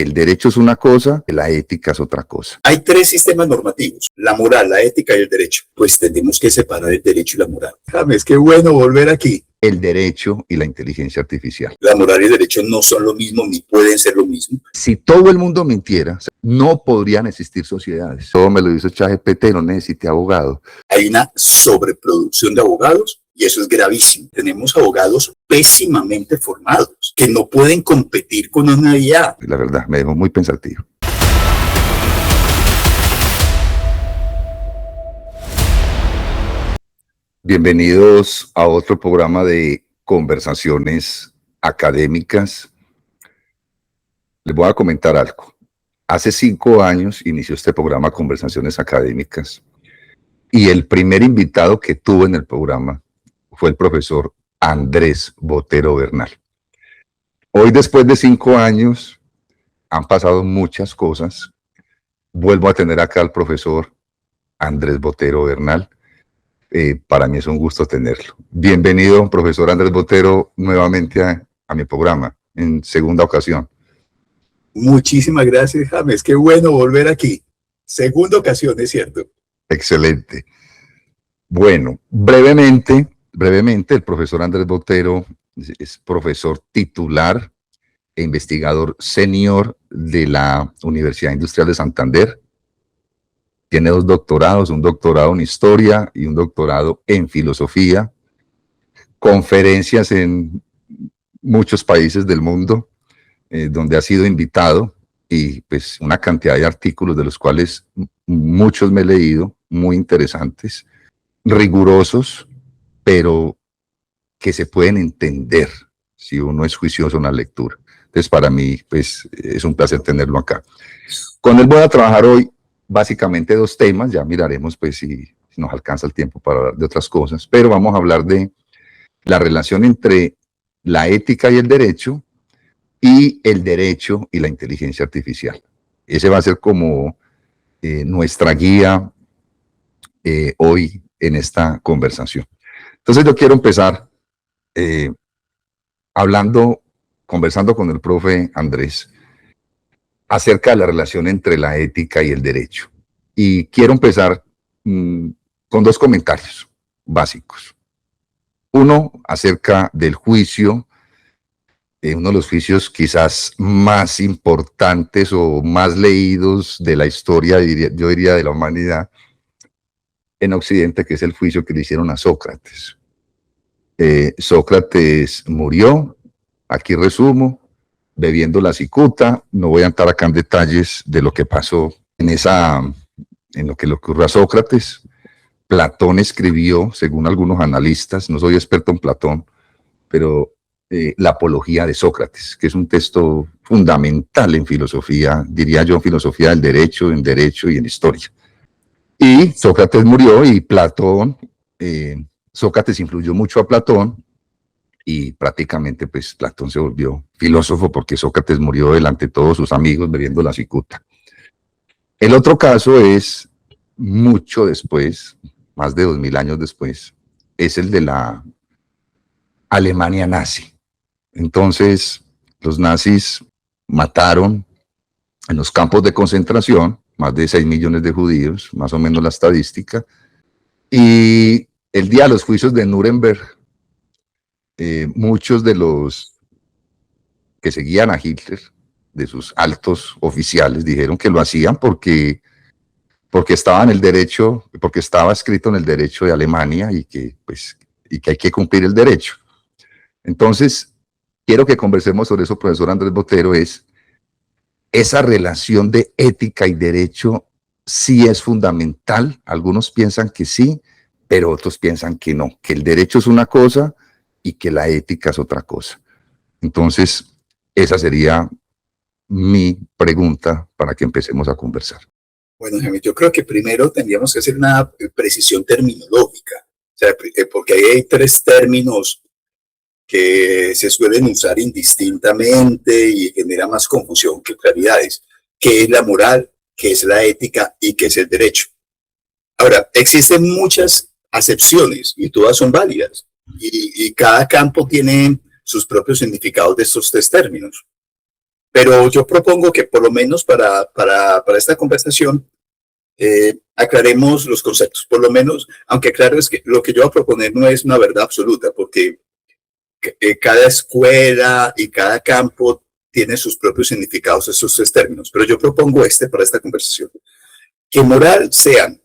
El derecho es una cosa, la ética es otra cosa. Hay tres sistemas normativos, la moral, la ética y el derecho. Pues tenemos que separar el derecho y la moral. James, qué bueno volver aquí. El derecho y la inteligencia artificial. La moral y el derecho no son lo mismo ni pueden ser lo mismo. Si todo el mundo mintiera, no podrían existir sociedades. Todo me lo dice ChatGPT, no necesite abogado. Hay una sobreproducción de abogados y eso es gravísimo. Tenemos abogados pésimamente formados que no pueden competir con una IA. La verdad, me dejó muy pensativo. Bienvenidos a otro programa de conversaciones académicas. Les voy a comentar algo. Hace 5 años inició este programa Conversaciones Académicas y el primer invitado que tuve en el programa fue el profesor Andrés Botero Bernal. Hoy, después de 5 años, han pasado muchas cosas. Vuelvo a tener acá al profesor Andrés Botero Bernal. Para mí es un gusto tenerlo. Bienvenido, profesor Andrés Botero, nuevamente a mi programa, en segunda ocasión. Muchísimas gracias, James. Qué bueno volver aquí. Segunda ocasión, es cierto. Excelente. Bueno, brevemente, el profesor Andrés Botero es profesor titular e investigador senior de la Universidad Industrial de Santander. Tiene 2 doctorados, un doctorado en historia y un doctorado en filosofía, conferencias en muchos países del mundo, donde ha sido invitado, y pues una cantidad de artículos de los cuales muchos me he leído, muy interesantes, rigurosos, pero que se pueden entender si uno es juicioso en la lectura. Entonces, para mí, pues, es un placer tenerlo acá. Con él voy a trabajar hoy básicamente 2 temas, ya miraremos pues si nos alcanza el tiempo para hablar de otras cosas, pero vamos a hablar de la relación entre la ética y el derecho y la inteligencia artificial. Ese va a ser como nuestra guía hoy en esta conversación. Entonces yo quiero empezar conversando con el profe Andrés acerca de la relación entre la ética y el derecho. Y quiero empezar con 2 comentarios básicos. Uno, acerca del juicio, uno de los juicios quizás más importantes o más leídos de la historia, yo diría de la humanidad, en Occidente, que es el juicio que le hicieron a Sócrates. Sócrates murió, aquí resumo, bebiendo la cicuta. No voy a entrar acá en detalles de lo que pasó en lo que le ocurrió a Sócrates. Platón escribió, según algunos analistas, no soy experto en Platón, pero la Apología de Sócrates, que es un texto fundamental en filosofía, diría yo, en filosofía del derecho, y en historia. Y Sócrates murió y Sócrates influyó mucho a Platón, y prácticamente pues Platón se volvió filósofo porque Sócrates murió delante de todos sus amigos bebiendo la cicuta. El otro caso es mucho después, más de 2000 años después, es el de la Alemania nazi. Entonces, los nazis mataron en los campos de concentración más de 6 millones de judíos, más o menos la estadística, y el día de los juicios de Nuremberg, muchos de los que seguían a Hitler, de sus altos oficiales, dijeron que lo hacían porque estaba en el derecho, porque estaba escrito en el derecho de Alemania y que hay que cumplir el derecho. Entonces, quiero que conversemos sobre eso, profesor Andrés Botero, es esa relación de ética y derecho. Sí es fundamental. Algunos piensan que sí, pero otros piensan que no, que el derecho es una cosa y que la ética es otra cosa. Entonces, esa sería mi pregunta para que empecemos a conversar. Bueno, Jaime, yo creo que primero tendríamos que hacer una precisión terminológica, o sea, porque ahí hay 3 términos que se suelen usar indistintamente y genera más confusión que claridades. ¿Qué es la moral? ¿Qué es la ética? ¿Y qué es el derecho? Ahora, existen muchas acepciones y todas son válidas, y cada campo tiene sus propios significados de estos 3 términos. Pero yo propongo que por lo menos para esta conversación aclaremos los conceptos, por lo menos, aunque claro es que lo que yo voy a proponer no es una verdad absoluta, porque cada escuela y cada campo tiene sus propios significados, esos tres términos, pero yo propongo para esta conversación, que moral sean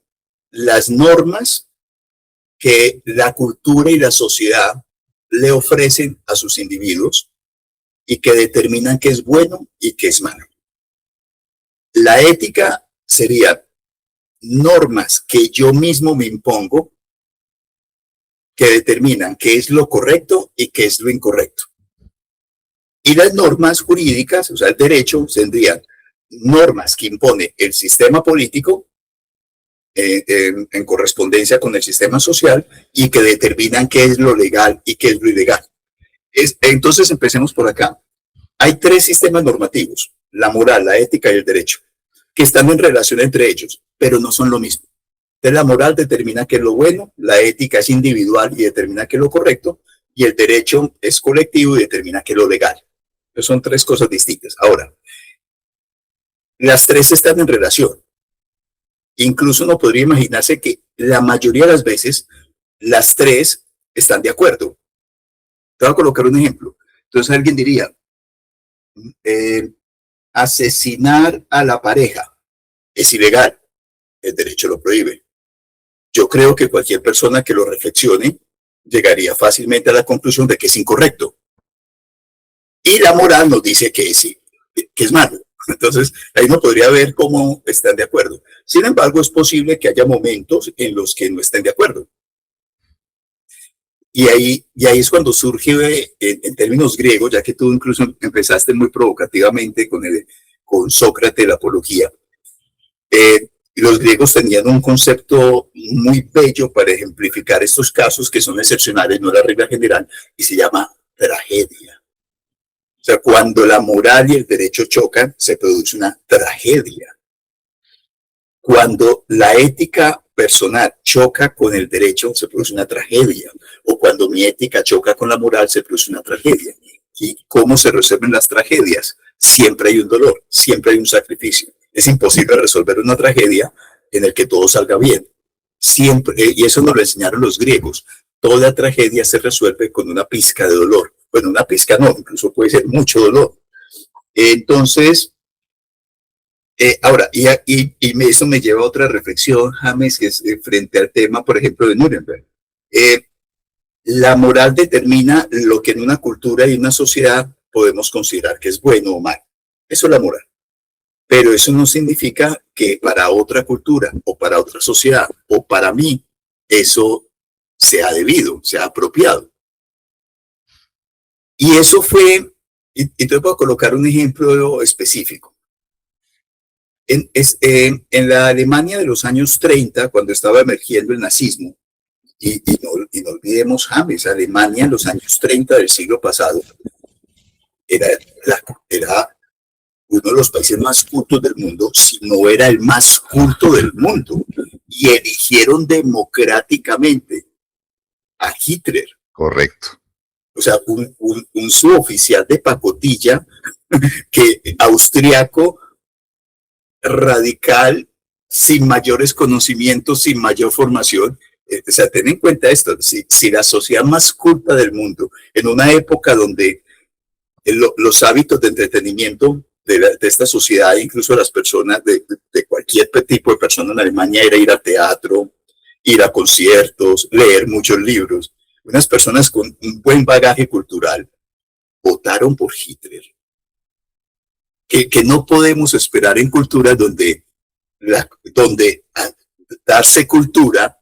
las normas que la cultura y la sociedad le ofrecen a sus individuos y que determinan qué es bueno y qué es malo. La ética sería normas que yo mismo me impongo que determinan qué es lo correcto y qué es lo incorrecto. Y las normas jurídicas, o sea, el derecho, tendrían normas que impone el sistema político en correspondencia con el sistema social y que determinan qué es lo legal y qué es lo ilegal. Entonces, empecemos por acá. Hay tres sistemas normativos, la moral, la ética y el derecho, que están en relación entre ellos, pero no son lo mismo. Entonces, la moral determina qué es lo bueno, la ética es individual y determina qué es lo correcto, y el derecho es colectivo y determina qué es lo legal. Entonces, son tres cosas distintas. Ahora, las tres están en relación. Incluso uno podría imaginarse que la mayoría de las veces las tres están de acuerdo. Te voy a colocar un ejemplo. Entonces alguien diría, asesinar a la pareja es ilegal, el derecho lo prohíbe. Yo creo que cualquier persona que lo reflexione llegaría fácilmente a la conclusión de que es incorrecto. Y la moral nos dice que es malo. Entonces, ahí no podría ver cómo están de acuerdo. Sin embargo, es posible que haya momentos en los que no estén de acuerdo. Y ahí es cuando surge, en términos griegos, ya que tú incluso empezaste muy provocativamente con Sócrates, la apología, los griegos tenían un concepto muy bello para ejemplificar estos casos que son excepcionales, no la regla general, y se llama tragedia. O sea, cuando la moral y el derecho chocan, se produce una tragedia. Cuando la ética personal choca con el derecho, se produce una tragedia. O cuando mi ética choca con la moral, se produce una tragedia. ¿Y cómo se resuelven las tragedias? Siempre hay un dolor, siempre hay un sacrificio. Es imposible resolver una tragedia en el que todo salga bien. Siempre, y eso nos lo enseñaron los griegos. Toda tragedia se resuelve con una pizca de dolor. Bueno, una pizca no, incluso puede ser mucho dolor. Entonces, ahora, eso me lleva a otra reflexión, James, que es frente al tema, por ejemplo, de Nuremberg. La moral determina lo que en una cultura y una sociedad podemos considerar que es bueno o mal. Eso es la moral. Pero eso no significa que para otra cultura o para otra sociedad o para mí eso sea debido, sea apropiado. Y eso fue, y te voy a colocar un ejemplo específico. En la Alemania de los años 30, cuando estaba emergiendo el nazismo, y no olvidemos, James, Alemania en los años 30 del siglo pasado era uno de los países más cultos del mundo, si no era el más culto del mundo, y eligieron democráticamente a Hitler. Correcto. O sea, un suboficial de pacotilla que austriaco, radical, sin mayores conocimientos, sin mayor formación. O sea, ten en cuenta esto, si la sociedad más culta del mundo, en una época donde los hábitos de entretenimiento de esta sociedad, incluso las personas, de cualquier tipo de persona en Alemania, era ir a teatro, ir a conciertos, leer muchos libros. Unas personas con un buen bagaje cultural votaron por Hitler. Que no podemos esperar en culturas donde darse cultura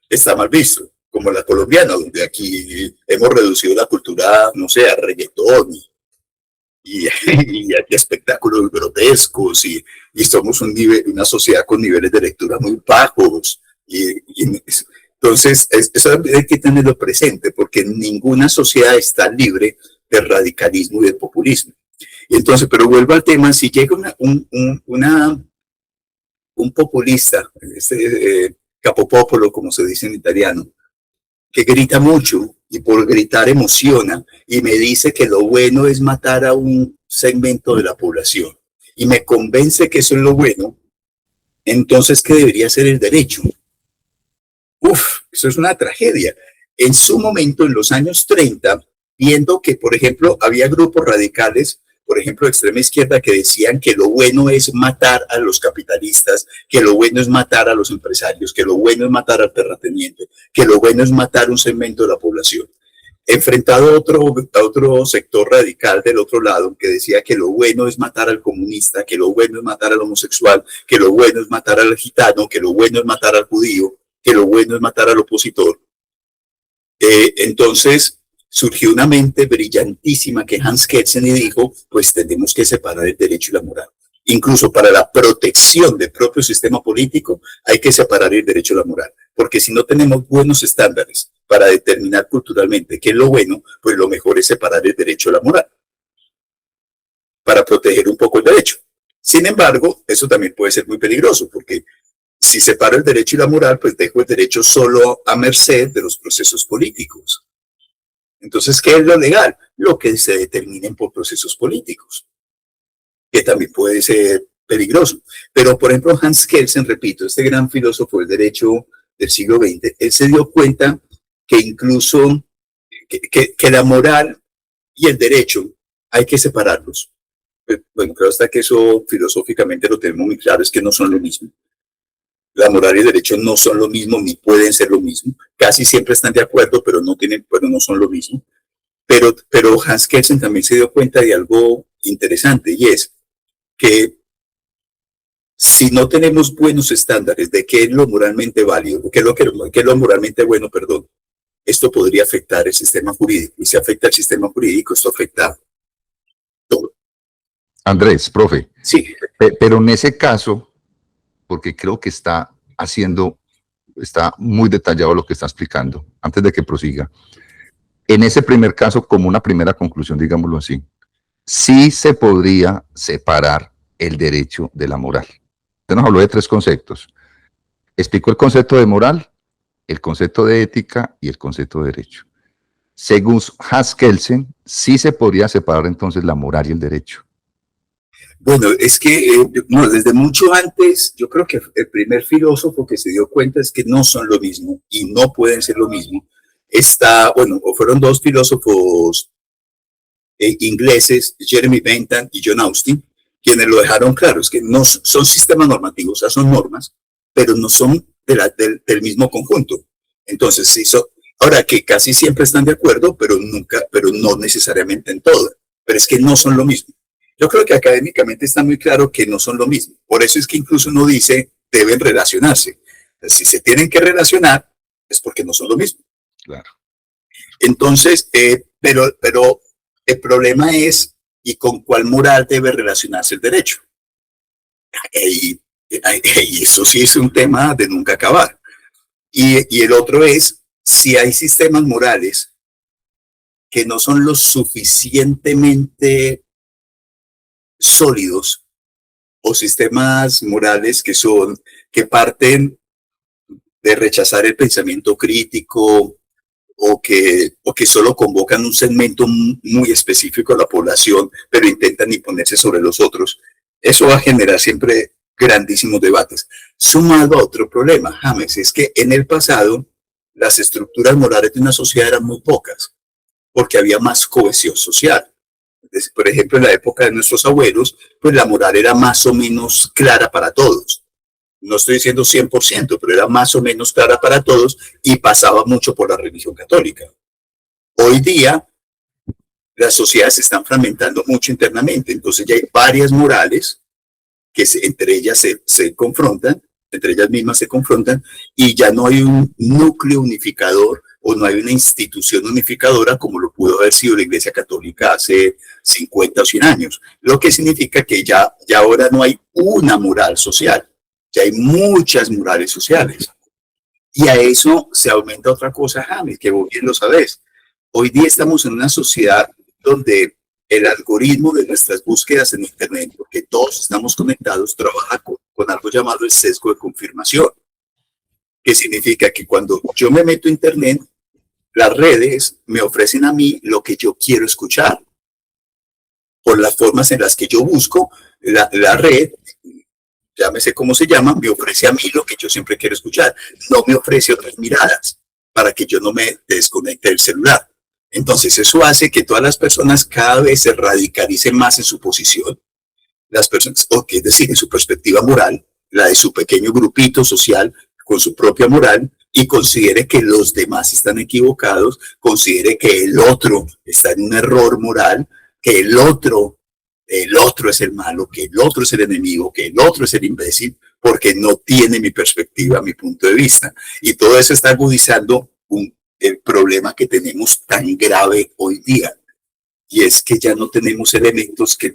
está mal visto, como la colombiana, donde aquí hemos reducido la cultura, no sé, a reggaetón y a espectáculos grotescos y somos una sociedad con niveles de lectura muy bajos. Entonces, eso hay que tenerlo presente, porque ninguna sociedad está libre del radicalismo y del populismo. Entonces, pero vuelvo al tema, si llega un populista, capopopolo, como se dice en italiano, que grita mucho y por gritar emociona y me dice que lo bueno es matar a un segmento de la población y me convence que eso es lo bueno, entonces, ¿qué debería ser el derecho? Uf, eso es una tragedia. En su momento, en los años 30, viendo que, por ejemplo, había grupos radicales, por ejemplo, de extrema izquierda, que decían que lo bueno es matar a los capitalistas, que lo bueno es matar a los empresarios, que lo bueno es matar al terrateniente, que lo bueno es matar un segmento de la población. Enfrentado a otro sector radical del otro lado, que decía que lo bueno es matar al comunista, que lo bueno es matar al homosexual, que lo bueno es matar al gitano, que lo bueno es matar al judío, que lo bueno es matar al opositor. Entonces surgió una mente brillantísima que Hans Kelsen y dijo, pues tenemos que separar el derecho y la moral. Incluso para la protección del propio sistema político hay que separar el derecho y la moral, porque si no tenemos buenos estándares para determinar culturalmente qué es lo bueno, pues lo mejor es separar el derecho y la moral para proteger un poco el derecho. Sin embargo, eso también puede ser muy peligroso, porque si separo el derecho y la moral, pues dejo el derecho solo a merced de los procesos políticos. Entonces, ¿qué es lo legal? Lo que se determinen por procesos políticos, que también puede ser peligroso. Pero, por ejemplo, Hans Kelsen, repito, este gran filósofo del derecho del siglo XX, él se dio cuenta que incluso que la moral y el derecho hay que separarlos. Bueno, creo hasta que eso filosóficamente lo tenemos muy claro, es que no son lo mismo. La moral y el derecho no son lo mismo, ni pueden ser lo mismo. Casi siempre están de acuerdo, pero no son lo mismo. Pero Hans Kelsen también se dio cuenta de algo interesante, y es que si no tenemos buenos estándares de qué es lo moralmente válido, qué es lo moralmente bueno, perdón, esto podría afectar el sistema jurídico. Y si afecta el sistema jurídico, esto afecta todo. Andrés, profe, Sí. pero en ese caso, porque creo que está muy detallado lo que está explicando, antes de que prosiga. En ese primer caso, como una primera conclusión, digámoslo así, sí se podría separar el derecho de la moral. Usted nos habló de 3 conceptos. Explicó el concepto de moral, el concepto de ética y el concepto de derecho. Según Hans Kelsen, sí se podría separar entonces la moral y el derecho. Bueno, es que no, desde mucho antes, yo creo que el primer filósofo que se dio cuenta es que no son lo mismo y no pueden ser lo mismo. Fueron 2 filósofos ingleses, Jeremy Bentham y John Austin, quienes lo dejaron claro, es que no son sistemas normativos, o sea, son normas, pero no son del mismo conjunto. Entonces, sí, ahora que casi siempre están de acuerdo, pero no necesariamente en todo, pero es que no son lo mismo. Yo creo que académicamente está muy claro que no son lo mismo. Por eso es que incluso uno dice deben relacionarse. Si se tienen que relacionar, es porque no son lo mismo. Claro. Entonces, pero el problema es, ¿y con cuál moral debe relacionarse el derecho? Y eso sí es un tema de nunca acabar. Y el otro es, si hay sistemas morales que no son lo suficientemente sólidos, o sistemas morales que parten de rechazar el pensamiento crítico, o que solo convocan un segmento muy específico de la población, pero intentan imponerse sobre los otros. Eso va a generar siempre grandísimos debates. Sumado a otro problema, James, es que en el pasado las estructuras morales de una sociedad eran muy pocas, porque había más cohesión social. Por ejemplo, en la época de nuestros abuelos, pues la moral era más o menos clara para todos. No estoy diciendo 100%, pero era más o menos clara para todos y pasaba mucho por la religión católica. Hoy día, las sociedades se están fragmentando mucho internamente, entonces ya hay varias morales que entre ellas se confrontan, entre ellas mismas se confrontan, y ya no hay un núcleo unificador o no hay una institución unificadora como lo pudo haber sido la Iglesia Católica hace 50 o 100 años, lo que significa que ya ahora no hay una moral social, ya hay muchas morales sociales. Y a eso se aumenta otra cosa, James, que vos bien lo sabés. Hoy día estamos en una sociedad donde el algoritmo de nuestras búsquedas en Internet, porque todos estamos conectados, trabaja con algo llamado el sesgo de confirmación, que significa que cuando yo me meto a Internet, las redes me ofrecen a mí lo que yo quiero escuchar, por las formas en las que yo busco. La red, llámese cómo se llama, me ofrece a mí lo que yo siempre quiero escuchar. No me ofrece otras miradas para que yo no me desconecte del celular. Entonces eso hace que todas las personas cada vez se radicalicen más en su posición. Las personas, es decir, en su perspectiva moral, la de su pequeño grupito social con su propia moral, y considere que los demás están equivocados, considere que el otro está en un error moral, que el otro es el malo, que el otro es el enemigo, que el otro es el imbécil, porque no tiene mi perspectiva, mi punto de vista. Y todo eso está agudizando el problema que tenemos tan grave hoy día. Y es que ya no tenemos elementos que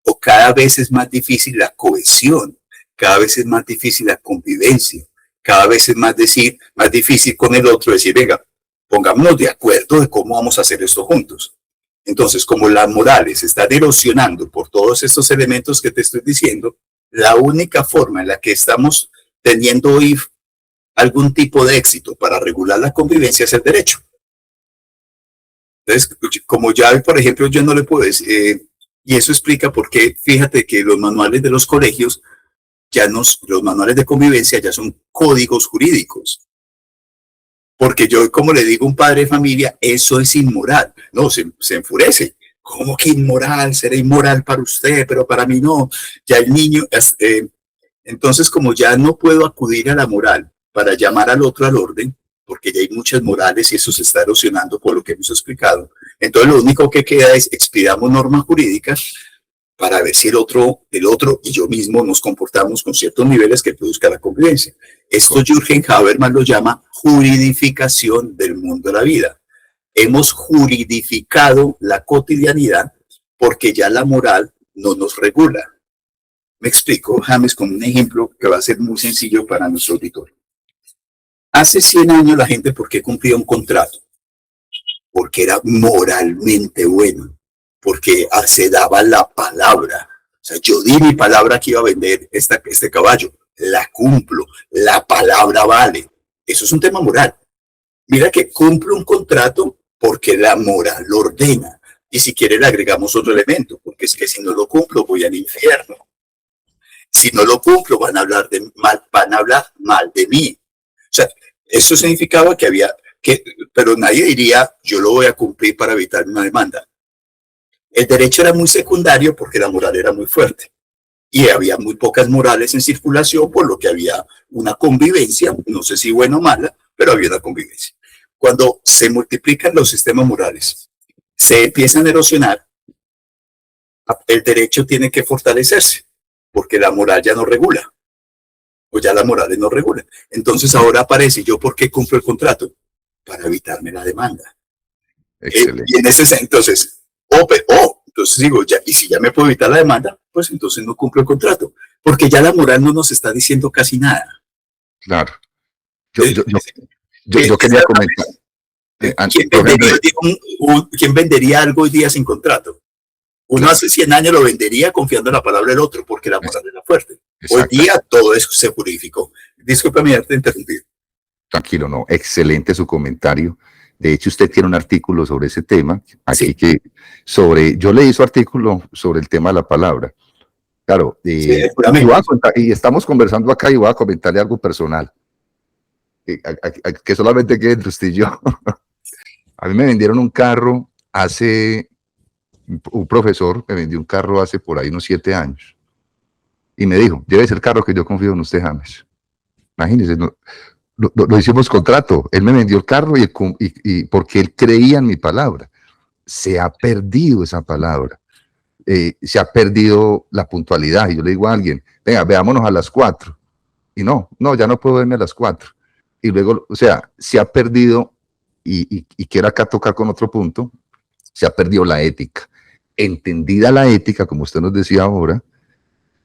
o cada vez es más difícil la cohesión, cada vez es más difícil la convivencia, cada vez es más difícil con el otro decir, venga, pongámonos de acuerdo de cómo vamos a hacer esto juntos. Entonces, como las morales están erosionando por todos estos elementos que te estoy diciendo, la única forma en la que estamos teniendo hoy algún tipo de éxito para regular la convivencia es el derecho. Entonces, como ya, por ejemplo, yo no le puedo decir, y eso explica por qué, fíjate que los manuales de los colegios, los manuales de convivencia ya son códigos jurídicos. Porque yo, como le digo a un padre de familia, eso es inmoral. No, se enfurece. ¿Cómo que inmoral? Será inmoral para usted, pero para mí no. Ya el niño, entonces como ya no puedo acudir a la moral para llamar al otro al orden, porque ya hay muchas morales y eso se está erosionando por lo que hemos explicado. Entonces lo único que queda es expidamos normas jurídicas para ver si el otro y yo mismo nos comportamos con ciertos niveles que produzca la convivencia. Esto Jürgen Habermas lo llama juridificación del mundo de la vida. Hemos juridificado la cotidianidad porque ya la moral no nos regula. Me explico, James, con un ejemplo que va a ser muy sencillo para nuestro auditorio. Hace 100 años la gente, ¿por qué cumplía un contrato? Porque era moralmente bueno, porque se daba la palabra. O sea, yo di mi palabra que iba a vender este caballo, la cumplo, la palabra vale. Eso es un tema moral. Mira que cumplo un contrato porque la moral lo ordena. Y si quiere le agregamos otro elemento, porque es que si no lo cumplo voy al infierno. Si no lo cumplo van a hablar mal de mí. O sea, eso significaba pero nadie diría, yo lo voy a cumplir para evitar una demanda. El derecho era muy secundario porque la moral era muy fuerte. Y había muy pocas morales en circulación, por lo que había una convivencia, no sé si buena o mala, pero había una convivencia. Cuando se multiplican los sistemas morales, se empiezan a erosionar, el derecho tiene que fortalecerse, porque la moral ya no regula. O ya las morales no regulan. Entonces ahora aparece, ¿yo por qué cumplo el contrato? Para evitarme la demanda. Excelente. Y en ese entonces, entonces digo, y si ya me puedo evitar la demanda, pues entonces no cumplo el contrato, porque ya la moral no nos está diciendo casi nada. Claro. Yo quería comentar. ¿Quién vendería algo hoy día sin contrato? Uno hace 100 años lo vendería confiando en la palabra del otro, porque la moral era fuerte. Hoy día todo eso se purificó. Discúlpame haberte interrumpido. Tranquilo, no. Excelente su comentario. De hecho, usted tiene un artículo sobre ese tema. Aquí sí. Yo leí su artículo sobre el tema de la palabra. Claro, y estamos conversando acá y voy a comentarle algo personal. Que solamente quede entre usted y yo. A mí me vendieron un carro un profesor me vendió un carro hace por ahí unos 7 años. Y me dijo, llévese el carro que yo confío en usted, James. Imagínese, lo hicimos contrato. Él me vendió el carro y porque él creía en mi palabra. Se ha perdido esa palabra. Se ha perdido la puntualidad. Y yo le digo a alguien, venga, veámonos a las 4. Y no, ya no puedo verme a las 4. Y luego, o sea, se ha perdido, y quiero acá tocar con otro punto, se ha perdido la ética. Entendida la ética, como usted nos decía ahora,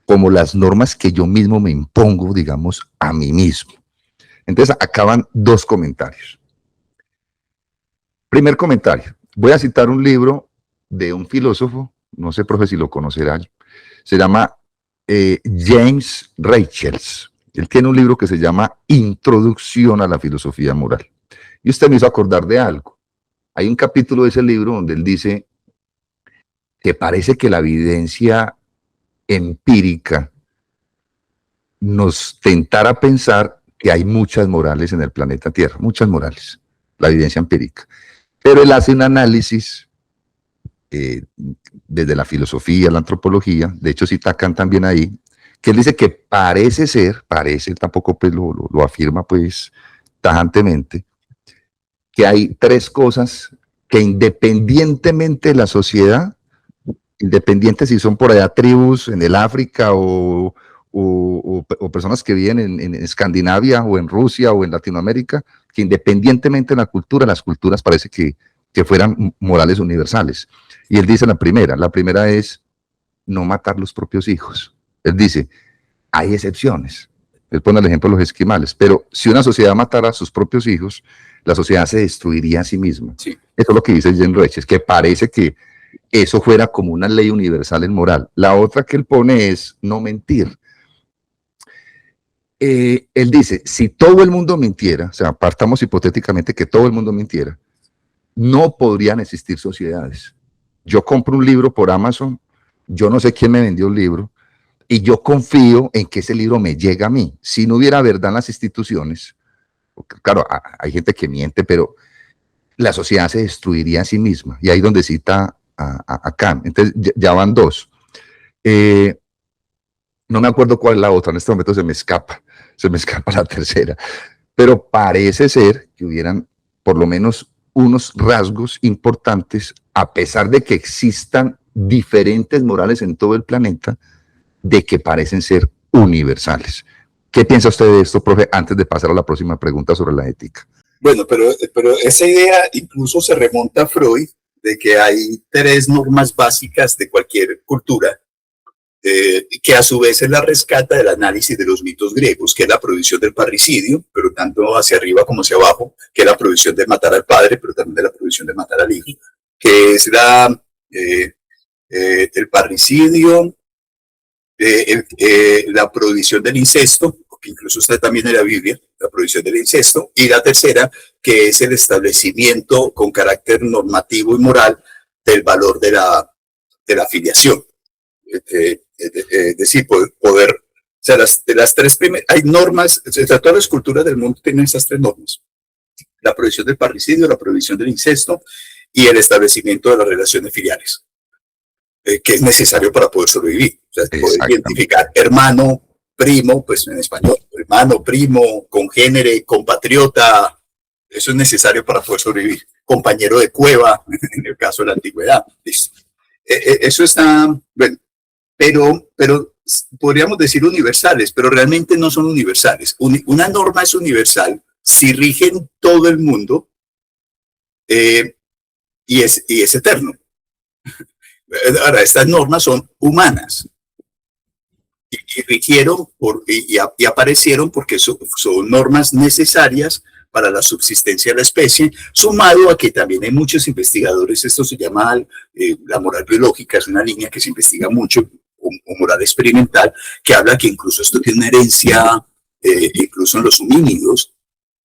como las normas que yo mismo me impongo, digamos, a mí mismo. Entonces, acaban 2 comentarios. Primer comentario. Voy a citar un libro de un filósofo, no sé, profe, si lo conocerá. Se llama James Rachels. Él tiene un libro que se llama Introducción a la Filosofía Moral. Y usted me hizo acordar de algo. Hay un capítulo de ese libro donde él dice que parece que la evidencia empírica nos tentara pensar que hay muchas morales en el planeta Tierra, muchas morales, la evidencia empírica. Pero él hace un análisis desde la filosofía, la antropología, de hecho cita Kant también ahí, que él dice que parece ser, parece, tampoco pues lo afirma pues tajantemente, que hay tres cosas que independientemente de la sociedad, independiente si son por allá tribus en el África o personas que viven en Escandinavia o en Rusia o en Latinoamérica, que independientemente de la cultura, las culturas parece que fueran morales universales. Y él dice la primera es no matar los propios hijos. Él dice, hay excepciones. Él pone el ejemplo de los esquimales, pero si una sociedad matara a sus propios hijos, la sociedad se destruiría a sí misma. Sí. Eso es lo que dice Jean Reches, que parece que eso fuera como una ley universal en moral. La otra que él pone es no mentir. Él dice, si todo el mundo mintiera, o sea, partamos hipotéticamente que todo el mundo mintiera, no podrían existir sociedades. Yo compro un libro por Amazon, yo no sé quién me vendió el libro, y yo confío en que ese libro me llega a mí. Si no hubiera verdad en las instituciones, claro, hay gente que miente, pero la sociedad se destruiría a sí misma. Y ahí donde cita a Kant. Entonces, ya van dos. No me acuerdo cuál es la otra, en este momento se me escapa la tercera. Pero parece ser que hubieran por lo menos unos rasgos importantes, a pesar de que existan diferentes morales en todo el planeta, de que parecen ser universales. ¿Qué piensa usted de esto, profe, antes de pasar a la próxima pregunta sobre la ética? Bueno, pero esa idea incluso se remonta a Freud, de que hay tres normas básicas de cualquier cultura, que a su vez es la rescata del análisis de los mitos griegos, que es la prohibición del parricidio, pero tanto hacia arriba como hacia abajo, que es la prohibición de matar al padre, pero también de la prohibición de matar al hijo, que es el parricidio, la prohibición del incesto, que incluso está también en la Biblia, la prohibición del incesto, y la tercera, que es el establecimiento con carácter normativo y moral del valor de la filiación. Es decir, poder, o sea, de las tres primeras, hay normas, o sea, todas las culturas del mundo tienen esas tres normas: la prohibición del parricidio, la prohibición del incesto y el establecimiento de las relaciones filiales, que es necesario para poder sobrevivir. O sea, poder identificar hermano, primo, pues en español, hermano, primo, congénere, compatriota, eso es necesario para poder sobrevivir. Compañero de cueva, en el caso de la antigüedad. Eso está, bueno, pero podríamos decir universales, pero realmente no son universales. Una norma es universal si rige en todo el mundo y es eterno. Ahora, estas normas son humanas y rigieron y aparecieron porque son normas necesarias para la subsistencia de la especie, sumado a que también hay muchos investigadores, esto se llama la moral biológica, es una línea que se investiga mucho, o moral experimental, que habla que incluso esto tiene una herencia, incluso en los homínidos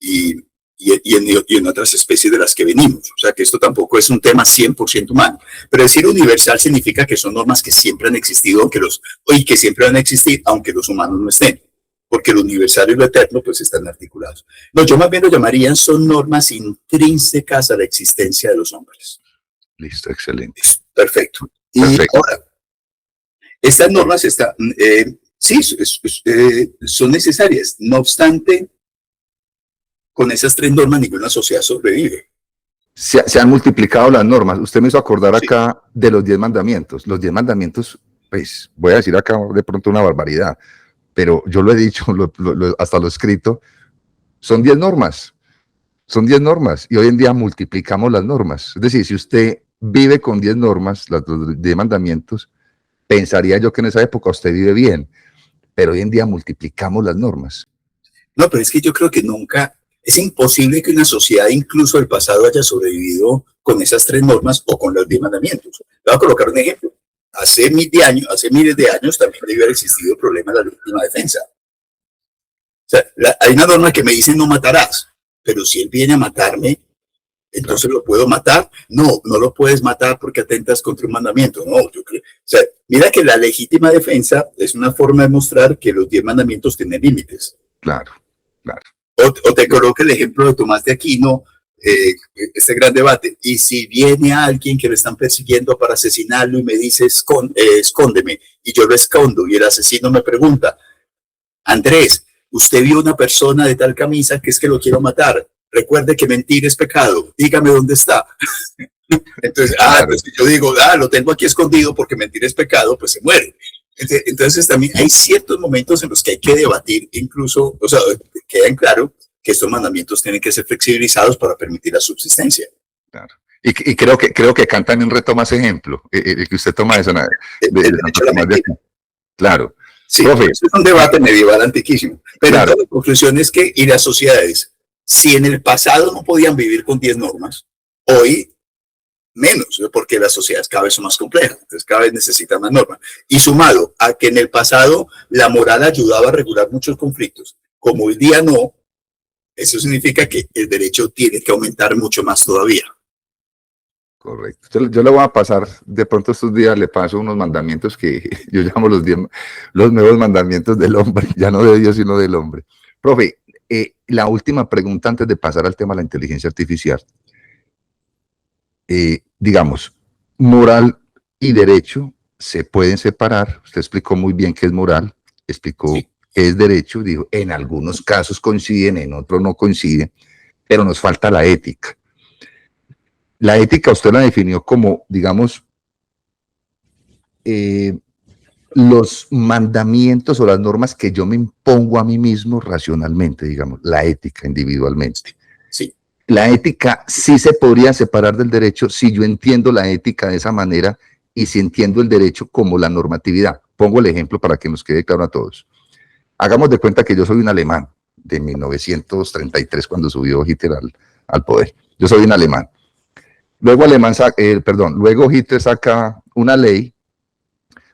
y en otras especies de las que venimos. O sea que esto tampoco es un tema 100% humano. Pero decir universal significa que son normas que siempre han existido y que siempre van a existir, aunque los humanos no estén. Porque lo universal y lo eterno pues están articulados. No, yo más bien lo llamaría son normas intrínsecas a la existencia de los hombres. Listo, excelente. Perfecto. Y ahora, estas normas sí, son necesarias. No obstante, con esas tres normas ninguna sociedad sobrevive. Se han multiplicado las normas. Usted me hizo acordar acá de los 10 mandamientos. Los 10 mandamientos, pues voy a decir acá de pronto una barbaridad, pero yo lo he dicho, hasta lo he escrito, son 10 normas. Son 10 normas y hoy en día multiplicamos las normas. Es decir, si usted vive con 10 normas, los 10 mandamientos, pensaría yo que en esa época usted vive bien, pero hoy en día multiplicamos las normas. No, pero es que yo creo que nunca, es imposible que una sociedad incluso del pasado haya sobrevivido con esas tres normas o con los 10 mandamientos. Le voy a colocar un ejemplo. Hace miles de años también debe haber existido el problema de la legítima defensa. O sea, hay una norma que me dice no matarás, pero si él viene a matarme, entonces lo puedo matar. No, no lo puedes matar porque atentas contra un mandamiento. No, yo creo. O sea, mira que la legítima defensa es una forma de mostrar que los 10 mandamientos tienen límites. Claro, claro. O te coloco el ejemplo de Tomás de Aquino, este gran debate. Y si viene alguien que lo están persiguiendo para asesinarlo y me dice, escóndeme, y yo lo escondo, y el asesino me pregunta, Andrés, usted vio una persona de tal camisa que es que lo quiero matar. Recuerde que mentir es pecado. Dígame dónde está. Entonces, Claro. pues yo digo, lo tengo aquí escondido porque mentir es pecado, pues se muere. Entonces también hay ciertos momentos en los que hay que debatir, incluso, o sea, queda en claro que estos mandamientos tienen que ser flexibilizados para permitir la subsistencia. Claro. Y creo que Kant también retoma ese ejemplo, el que usted toma de zona El derecho a la mentira. Claro. Sí, Profe, es un debate medieval antiquísimo. Pero claro. la conclusión es que, y las sociedades, si en el pasado no podían vivir con 10 normas, hoy menos, porque las sociedades cada vez son más complejas, entonces cada vez necesitan más normas. Y sumado a que en el pasado la moral ayudaba a regular muchos conflictos, como hoy día no, eso significa que el derecho tiene que aumentar mucho más todavía. Correcto. Yo le voy a pasar, de pronto estos días le paso unos mandamientos que yo llamo los nuevos mandamientos del hombre, ya no de Dios, sino del hombre. Profe, la última pregunta antes de pasar al tema de la inteligencia artificial. Digamos, moral y derecho se pueden separar. Usted explicó muy bien qué es moral, explicó Sí. qué es derecho, dijo, en algunos casos coinciden, en otros no coinciden, pero nos falta la ética. La ética usted la definió como, digamos, los mandamientos o las normas que yo me impongo a mí mismo racionalmente, digamos, la ética individualmente. Sí. La ética sí se podría separar del derecho si yo entiendo la ética de esa manera y si entiendo el derecho como la normatividad. Pongo el ejemplo para que nos quede claro a todos. Hagamos de cuenta que yo soy un alemán de 1933 cuando subió Hitler al poder. Yo soy un alemán. Luego Hitler saca una ley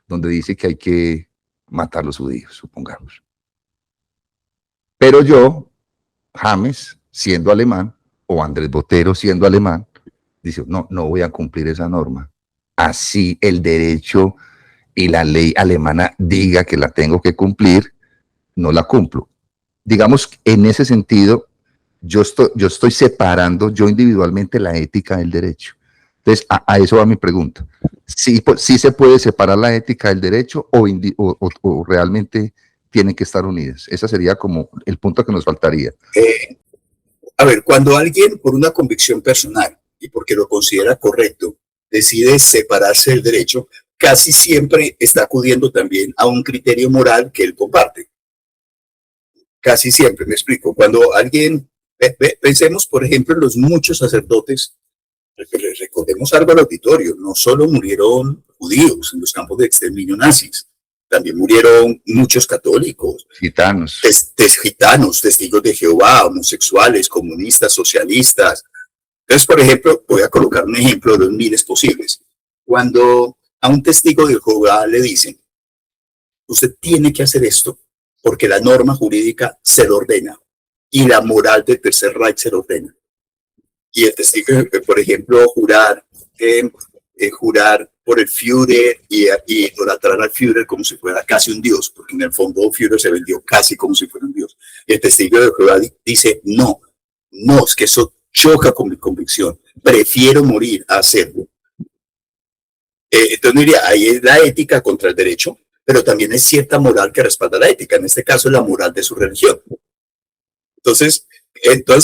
donde dice que hay que matar a los judíos, supongamos. Pero yo, James, siendo alemán, o Andrés Botero siendo alemán, dice, no voy a cumplir esa norma. Así el derecho y la ley alemana diga que la tengo que cumplir, no la cumplo. Digamos, en ese sentido, yo estoy separando yo individualmente la ética del derecho. Entonces, a eso va mi pregunta. ¿Sí se puede separar la ética del derecho o realmente tienen que estar unidas? Ese sería como el punto que nos faltaría. A ver, cuando alguien por una convicción personal y porque lo considera correcto decide separarse del derecho, casi siempre está acudiendo también a un criterio moral que él comparte. Casi siempre, me explico. Cuando alguien, pensemos por ejemplo en los muchos sacerdotes, recordemos algo al auditorio, no solo murieron judíos en los campos de exterminio nazis, también murieron muchos católicos, Gitanos. Gitanos, testigos de Jehová, homosexuales, comunistas, socialistas. Entonces, por ejemplo, voy a colocar un ejemplo de los miles posibles. Cuando a un testigo de Jehová le dicen, usted tiene que hacer esto porque la norma jurídica se lo ordena y la moral del Tercer Reich se lo ordena. Y el testigo, por ejemplo, jurar por el Führer y idolatrar al Führer como si fuera casi un dios, porque en el fondo Führer se vendió casi como si fuera un dios. Y el testigo de Jehová dice, no, es que eso choca con mi convicción, prefiero morir a hacerlo. Entonces diría, ahí es la ética contra el derecho, pero también es cierta moral que respalda la ética, en este caso la moral de su religión. Entonces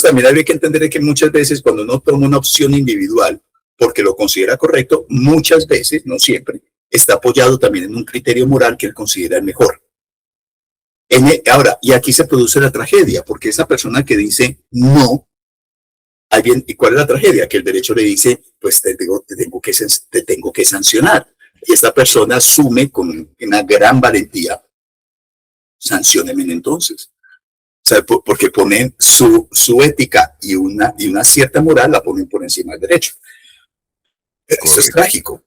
también habría que entender que muchas veces cuando uno toma una opción individual porque lo considera correcto, muchas veces, no siempre, está apoyado también en un criterio moral que él considera el mejor. Ahora, y aquí se produce la tragedia, porque esa persona que dice no, ¿y cuál es la tragedia? Que el derecho le dice, pues te tengo que sancionar. Y esta persona asume con una gran valentía, sancióneme entonces. O sea, porque ponen su ética y una cierta moral la ponen por encima del derecho. Pero eso es trágico.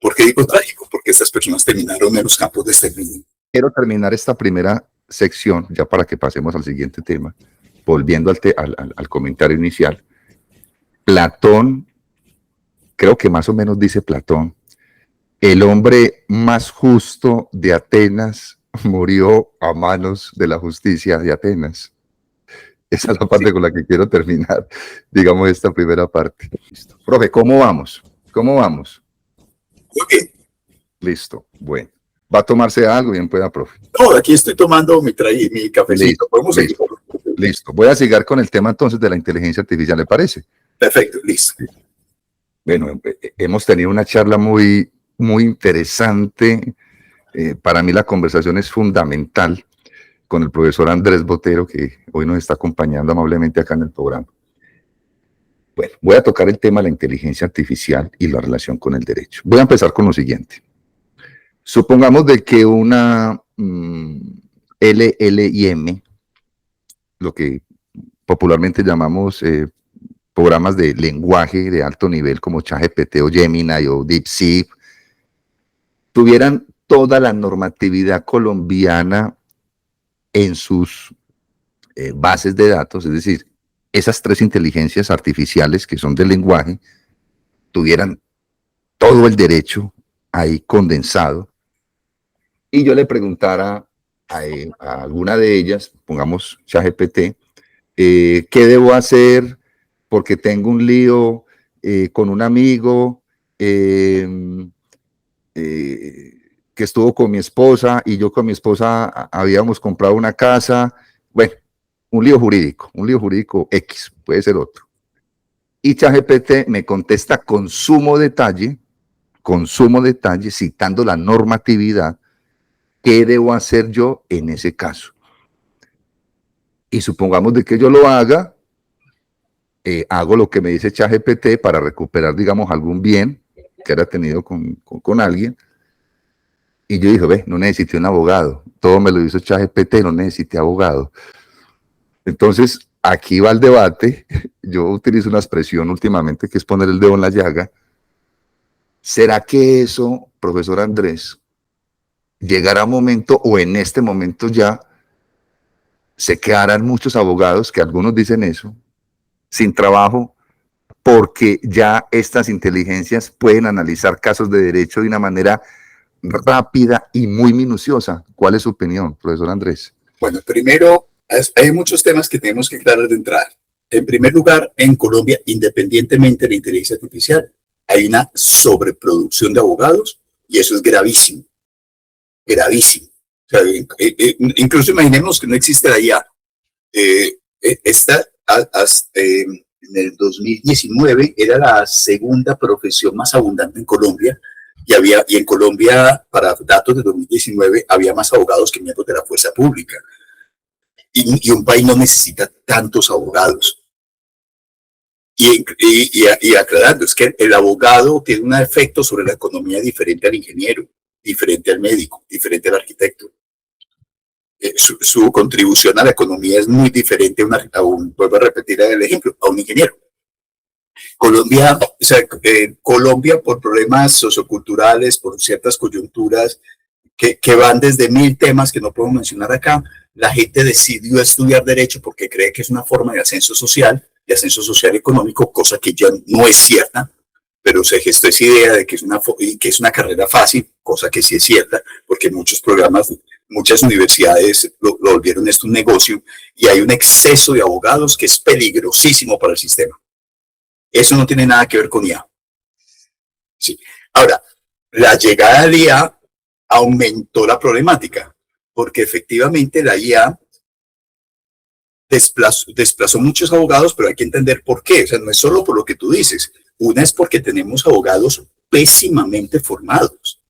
¿Por qué digo trágico? Porque estas personas terminaron en los campos de exterminio. Quiero terminar esta primera sección, ya para que pasemos al siguiente tema, volviendo al comentario inicial, Platón, creo que más o menos dice Platón, el hombre más justo de Atenas murió a manos de la justicia de Atenas. Esa es la parte con la que quiero terminar, digamos, esta primera parte. Listo. Profe, ¿cómo vamos? ¿Cómo vamos? Muy bien. Listo, bueno. ¿Va a tomarse algo? Bien pueda, profe. No, aquí estoy tomando mi cafecito. Listo, Podemos seguir. Listo. Voy a seguir con el tema entonces de la inteligencia artificial, ¿le parece? Perfecto, listo. Bueno, hemos tenido una charla muy, muy interesante. Para mí la conversación es fundamental con el profesor Andrés Botero, que hoy nos está acompañando amablemente acá en el programa. Bueno, voy a tocar el tema de la inteligencia artificial y la relación con el derecho. Voy a empezar con lo siguiente. Supongamos de que una LLM, lo que popularmente llamamos programas de lenguaje de alto nivel como ChatGPT o Gemini o DeepSeek, tuvieran toda la normatividad colombiana en sus bases de datos, es decir, esas tres inteligencias artificiales que son del lenguaje, tuvieran todo el derecho ahí condensado, y yo le preguntara a alguna de ellas, pongamos ChatGPT, ¿qué debo hacer? Porque tengo un lío con un amigo que estuvo con mi esposa y yo con mi esposa habíamos comprado una casa. Bueno, un lío jurídico X, puede ser otro. Y ChatGPT me contesta con sumo detalle, citando la normatividad, ¿qué debo hacer yo en ese caso? Y supongamos de que yo lo haga, hago lo que me dice ChatGPT para recuperar, digamos, algún bien que haya tenido con alguien. Y yo dije, ve, no necesité un abogado. Todo me lo hizo ChatGPT, no necesité abogado. Entonces, aquí va el debate. Yo utilizo una expresión últimamente que es poner el dedo en la llaga. ¿Será que eso, profesor Andrés, llegará un momento o en este momento ya se quedarán muchos abogados, que algunos dicen eso, sin trabajo, porque ya estas inteligencias pueden analizar casos de derecho de una manera rápida y muy minuciosa? ¿Cuál es su opinión, profesor Andrés? Bueno, primero, hay muchos temas que tenemos que aclarar de entrada. En primer lugar, en Colombia, independientemente de la inteligencia artificial, hay una sobreproducción de abogados y eso es gravísimo, gravísimo. O sea, incluso imaginemos que no existe la IA. En el 2019 era la segunda profesión más abundante en Colombia y en Colombia, para datos de 2019, había más abogados que miembros de la fuerza pública. Y un país no necesita tantos abogados. Y aclarando, es que el abogado tiene un efecto sobre la economía diferente al ingeniero, diferente al médico, diferente al arquitecto. Su contribución a la economía es muy diferente vuelvo a repetir el ejemplo, a un ingeniero. Colombia, por problemas socioculturales, por ciertas coyunturas que van desde 1000 temas que no puedo mencionar acá, la gente decidió estudiar derecho porque cree que es una forma de ascenso social económico, cosa que ya no es cierta, pero se gestó esa idea de que es una carrera fácil, cosa que sí es cierta, porque muchas universidades lo volvieron esto un negocio y hay un exceso de abogados que es peligrosísimo para el sistema. Eso no tiene nada que ver con IA. Sí. Ahora, la llegada de la IA aumentó la problemática, porque efectivamente la IA desplazó muchos abogados, pero hay que entender por qué. O sea, no es solo por lo que tú dices. Una es porque tenemos abogados pésimamente formados,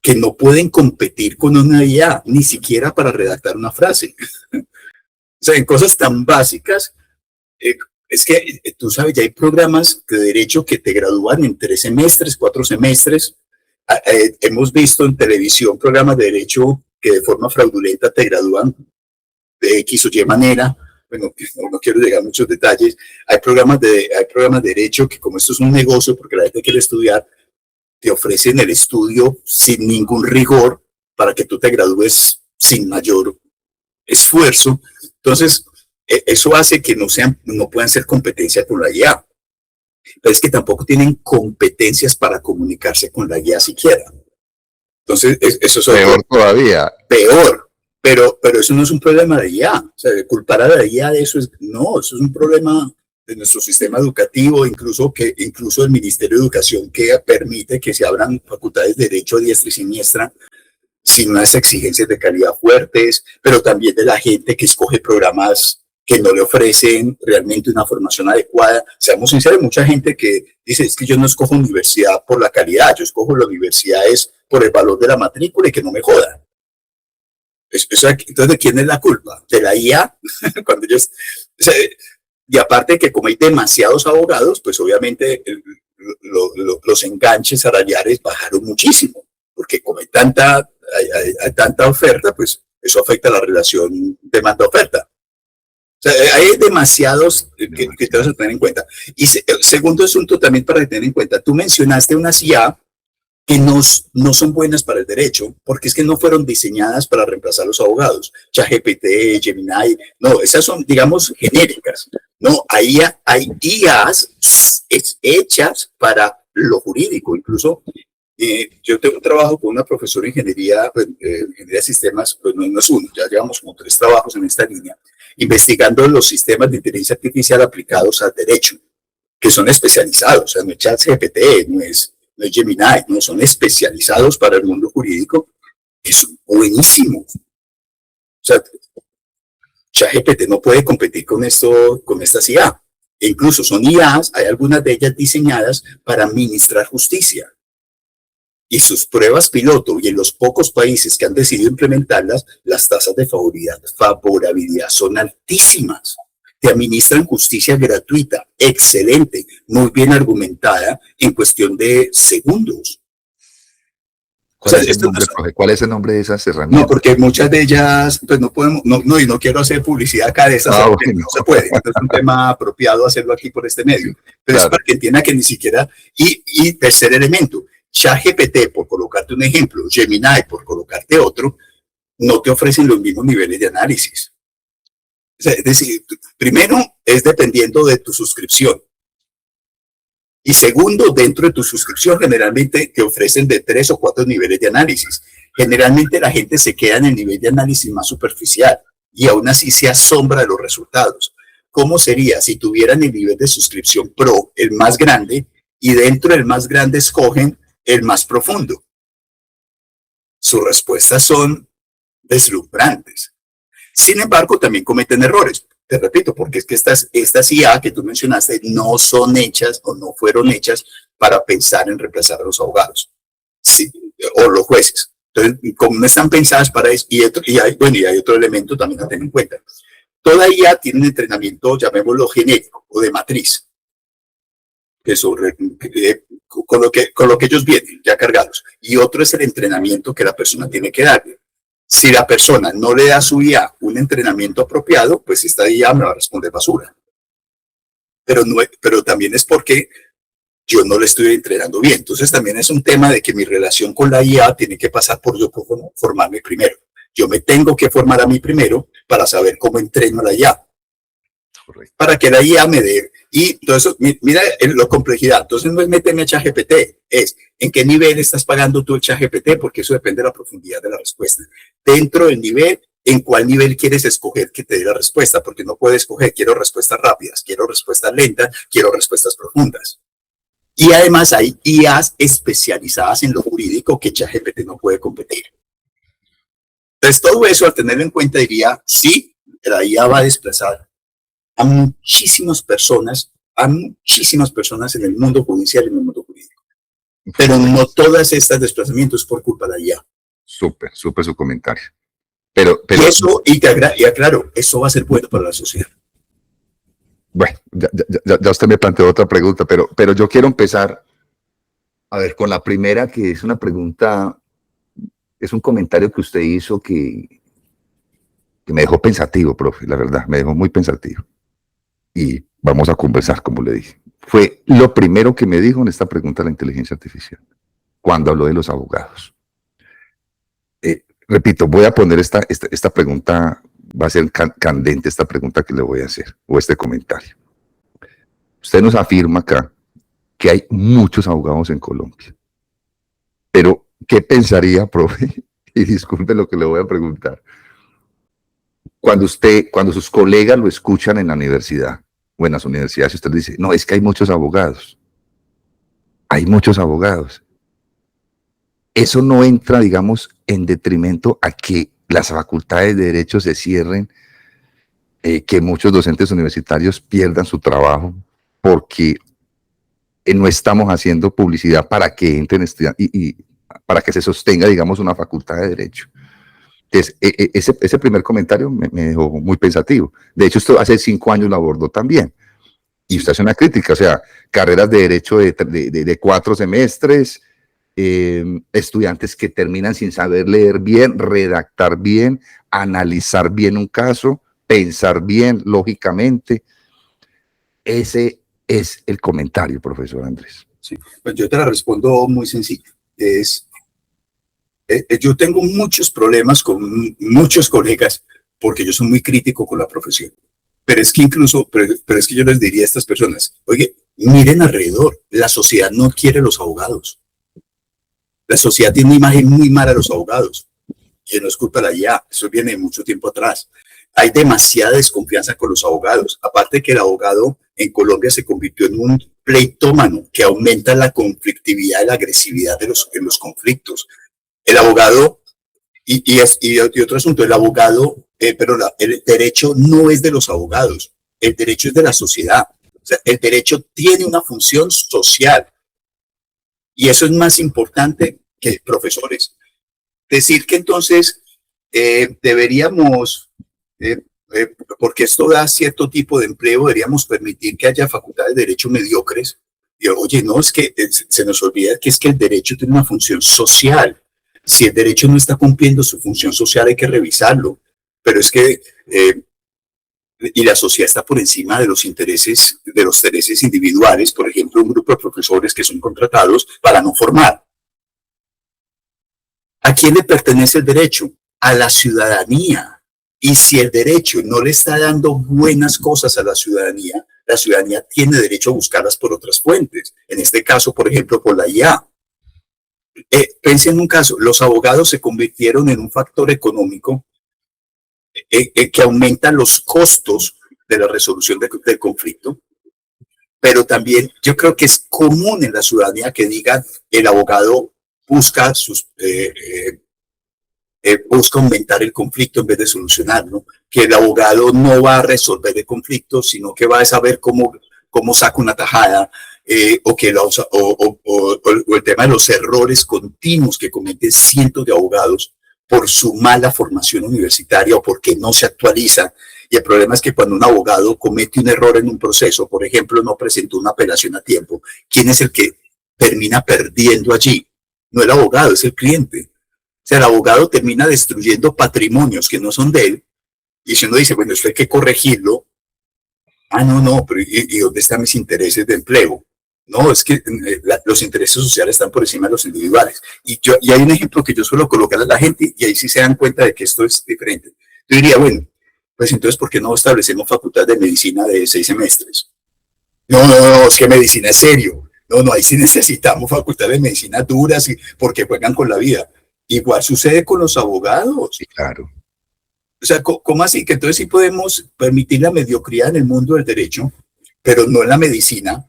que no pueden competir con una IA, ni siquiera para redactar una frase. O sea, en cosas tan básicas, es que tú sabes, ya hay programas de derecho que te gradúan en 3 semestres, 4 semestres. Hemos visto en televisión programas de derecho que de forma fraudulenta te gradúan de X o Y manera. Bueno, no quiero llegar a muchos detalles. Hay programas de derecho que, como esto es un negocio, porque la gente quiere estudiar, te ofrecen el estudio sin ningún rigor para que tú te gradúes sin mayor esfuerzo. Entonces, eso hace que no puedan ser competencia con la IA. Pero es que tampoco tienen competencias para comunicarse con la IA siquiera. Entonces, eso es peor todavía. Peor. Pero eso no es un problema de IA. O sea, culpar a la IA de eso no, eso es un problema de nuestro sistema educativo, incluso el Ministerio de Educación, que permite que se abran facultades de derecho a diestra y siniestra sin unas exigencias de calidad fuertes, pero también de la gente que escoge programas que no le ofrecen realmente una formación adecuada. Seamos sinceros, mucha gente que dice, es que yo no escojo universidad por la calidad, yo escojo la universidad es por el valor de la matrícula y que no me jodan. Entonces, ¿de quién es la culpa? ¿De la IA? Cuando ellos, o sea, y aparte que como hay demasiados abogados, pues obviamente los enganches salariales bajaron muchísimo, porque como hay tanta oferta, pues eso afecta la relación demanda-oferta. O sea, hay demasiados que te vas a tener en cuenta. Y segundo asunto también para tener en cuenta, tú mencionaste unas IA que no son buenas para el derecho, porque es que no fueron diseñadas para reemplazar a los abogados. ChatGPT, Gemini, no, esas son, digamos, genéricas. No, hay IAs hechas para lo jurídico. Incluso yo tengo un trabajo con una profesora de ingeniería de sistemas, pues no es uno, ya llevamos como 3 trabajos en esta línea, investigando los sistemas de inteligencia artificial aplicados al derecho, que son especializados, o sea, no es ChatGPT, no es Gemini, no, son especializados para el mundo jurídico, que son buenísimos. O sea, ChatGPT no puede competir con estas IA. E incluso son IAs, hay algunas de ellas diseñadas para administrar justicia. Y sus pruebas piloto y en los pocos países que han decidido implementarlas, las tasas de favorabilidad son altísimas. Te administran justicia gratuita, excelente, muy bien argumentada en cuestión de segundos. ¿Cuál es el nombre de esas herramientas? No, porque muchas de ellas, pues no podemos, y no quiero hacer publicidad acá de estas, porque no se puede. Entonces es un tema apropiado hacerlo aquí por este medio. Pero claro, es para que entienda que ni siquiera, y tercer elemento, ChatGPT, por colocarte un ejemplo, Gemini, por colocarte otro, no te ofrecen los mismos niveles de análisis. Es decir, primero es dependiendo de tu suscripción. Y segundo, dentro de tu suscripción generalmente te ofrecen de 3 o 4 niveles de análisis. Generalmente la gente se queda en el nivel de análisis más superficial y aún así se asombra de los resultados. ¿Cómo sería si tuvieran el nivel de suscripción Pro, el más grande, y dentro del más grande escogen el más profundo? Sus respuestas son deslumbrantes. Sin embargo, también cometen errores. Te repito, porque es que estas IA que tú mencionaste no son hechas o no fueron hechas para pensar en reemplazar a los abogados, sí, o los jueces. Entonces, como no están pensadas para eso, y hay otro elemento también a tener en cuenta. Toda IA tiene un entrenamiento, llamémoslo genérico o de matriz, que con lo que ellos vienen ya cargados. Y otro es el entrenamiento que la persona tiene que darle. Si la persona no le da a su IA un entrenamiento apropiado, pues esta IA me va a responder basura. Pero también es porque yo no le estoy entrenando bien. Entonces también es un tema de que mi relación con la IA tiene que pasar por yo formarme primero. Yo me tengo que formar a mí primero para saber cómo entreno a la IA. Correcto. Para que la IA me dé. Y entonces, mira la complejidad. Entonces no es meterme a ChatGPT, es en qué nivel estás pagando tú el ChatGPT, porque eso depende de la profundidad de la respuesta. Dentro del nivel, en cuál nivel quieres escoger que te dé la respuesta, porque no puedes escoger, quiero respuestas rápidas, quiero respuestas lentas, quiero respuestas profundas. Y además hay IAs especializadas en lo jurídico que ChatGPT no puede competir. Entonces todo eso, al tenerlo en cuenta, diría, sí, la IA va a desplazar a muchísimas personas en el mundo judicial y en el mundo jurídico. Pero no todas estas desplazamientos por culpa de la IA. Súper su comentario. Pero y eso, y aclaro, eso va a ser bueno para la sociedad. Bueno, ya usted me planteó otra pregunta, pero yo quiero empezar, a ver, con la primera, que es una pregunta, es un comentario que usted hizo que me dejó pensativo, profe, la verdad, me dejó muy pensativo. Y vamos a conversar, como le dije. Fue lo primero que me dijo en esta pregunta de la inteligencia artificial, cuando habló de los abogados. Repito, voy a poner esta pregunta va a ser candente esta pregunta que le voy a hacer, o este comentario. Usted nos afirma acá que hay muchos abogados en Colombia. Pero, ¿qué pensaría, profe? Y disculpe lo que le voy a preguntar. Cuando sus colegas lo escuchan en la universidad, o en las universidades, usted dice, no, es que hay muchos abogados. Hay muchos abogados. Eso no entra, digamos, en detrimento a que las facultades de Derecho se cierren, que muchos docentes universitarios pierdan su trabajo, porque no estamos haciendo publicidad para que entren estudiantes y para que se sostenga, digamos, una facultad de Derecho. Entonces, ese primer comentario me dejó muy pensativo. De hecho, esto hace 5 años lo abordó también. Y usted hace una crítica, o sea, carreras de Derecho de 4 semestres, estudiantes que terminan sin saber leer bien, redactar bien, analizar bien un caso, pensar bien lógicamente. Ese es el comentario, profesor Andrés. Sí, pues yo te la respondo muy sencillo. Yo tengo muchos problemas con muchos colegas porque yo soy muy crítico con la profesión. Pero es que incluso, pero es que yo les diría a estas personas, oye, miren alrededor, la sociedad no quiere los abogados. La sociedad tiene una imagen muy mala de los abogados. Y no es culpa de la IA, eso viene de mucho tiempo atrás. Hay demasiada desconfianza con los abogados. Aparte de que el abogado en Colombia se convirtió en un pleitómano que aumenta la conflictividad y la agresividad de los conflictos. El abogado, y otro asunto, el abogado, el derecho no es de los abogados, el derecho es de la sociedad. O sea, el derecho tiene una función social y eso es más importante que profesores. Decir que entonces deberíamos, porque esto da cierto tipo de empleo, deberíamos permitir que haya facultades de derecho mediocres. Y, oye, no, es que se nos olvida que es que el derecho tiene una función social. Si el derecho no está cumpliendo su función social, hay que revisarlo. Pero es que, y la sociedad está por encima de los intereses individuales, por ejemplo, un grupo de profesores que son contratados para no formar. ¿A quién le pertenece el derecho? A la ciudadanía. Y si el derecho no le está dando buenas cosas a la ciudadanía tiene derecho a buscarlas por otras fuentes. En este caso, por ejemplo, por la IA. Piensen en un caso, los abogados se convirtieron en un factor económico que aumenta los costos de la resolución del conflicto, pero también yo creo que es común en la ciudadanía que digan el abogado busca busca aumentar el conflicto en vez de solucionarlo, que el abogado no va a resolver el conflicto, sino que va a saber cómo saca una tajada, o el tema de los errores continuos que cometen cientos de abogados por su mala formación universitaria o porque no se actualiza. Y el problema es que cuando un abogado comete un error en un proceso, por ejemplo, no presentó una apelación a tiempo, ¿quién es el que termina perdiendo allí? No el abogado, es el cliente. O sea, el abogado termina destruyendo patrimonios que no son de él, y si uno dice, bueno, esto hay que corregirlo, no, pero ¿y dónde están mis intereses de empleo? No, es que los intereses sociales están por encima de los individuales. Y hay un ejemplo que yo suelo colocar a la gente, y ahí sí se dan cuenta de que esto es diferente. Yo diría, bueno, pues entonces, ¿por qué no establecemos facultad de medicina de 6 semestres? No, es que medicina es serio. No, ahí sí necesitamos facultad de medicina duras porque juegan con la vida. Igual sucede con los abogados. Sí, claro. O sea, ¿cómo así? Que entonces sí podemos permitir la mediocridad en el mundo del derecho, pero no en la medicina.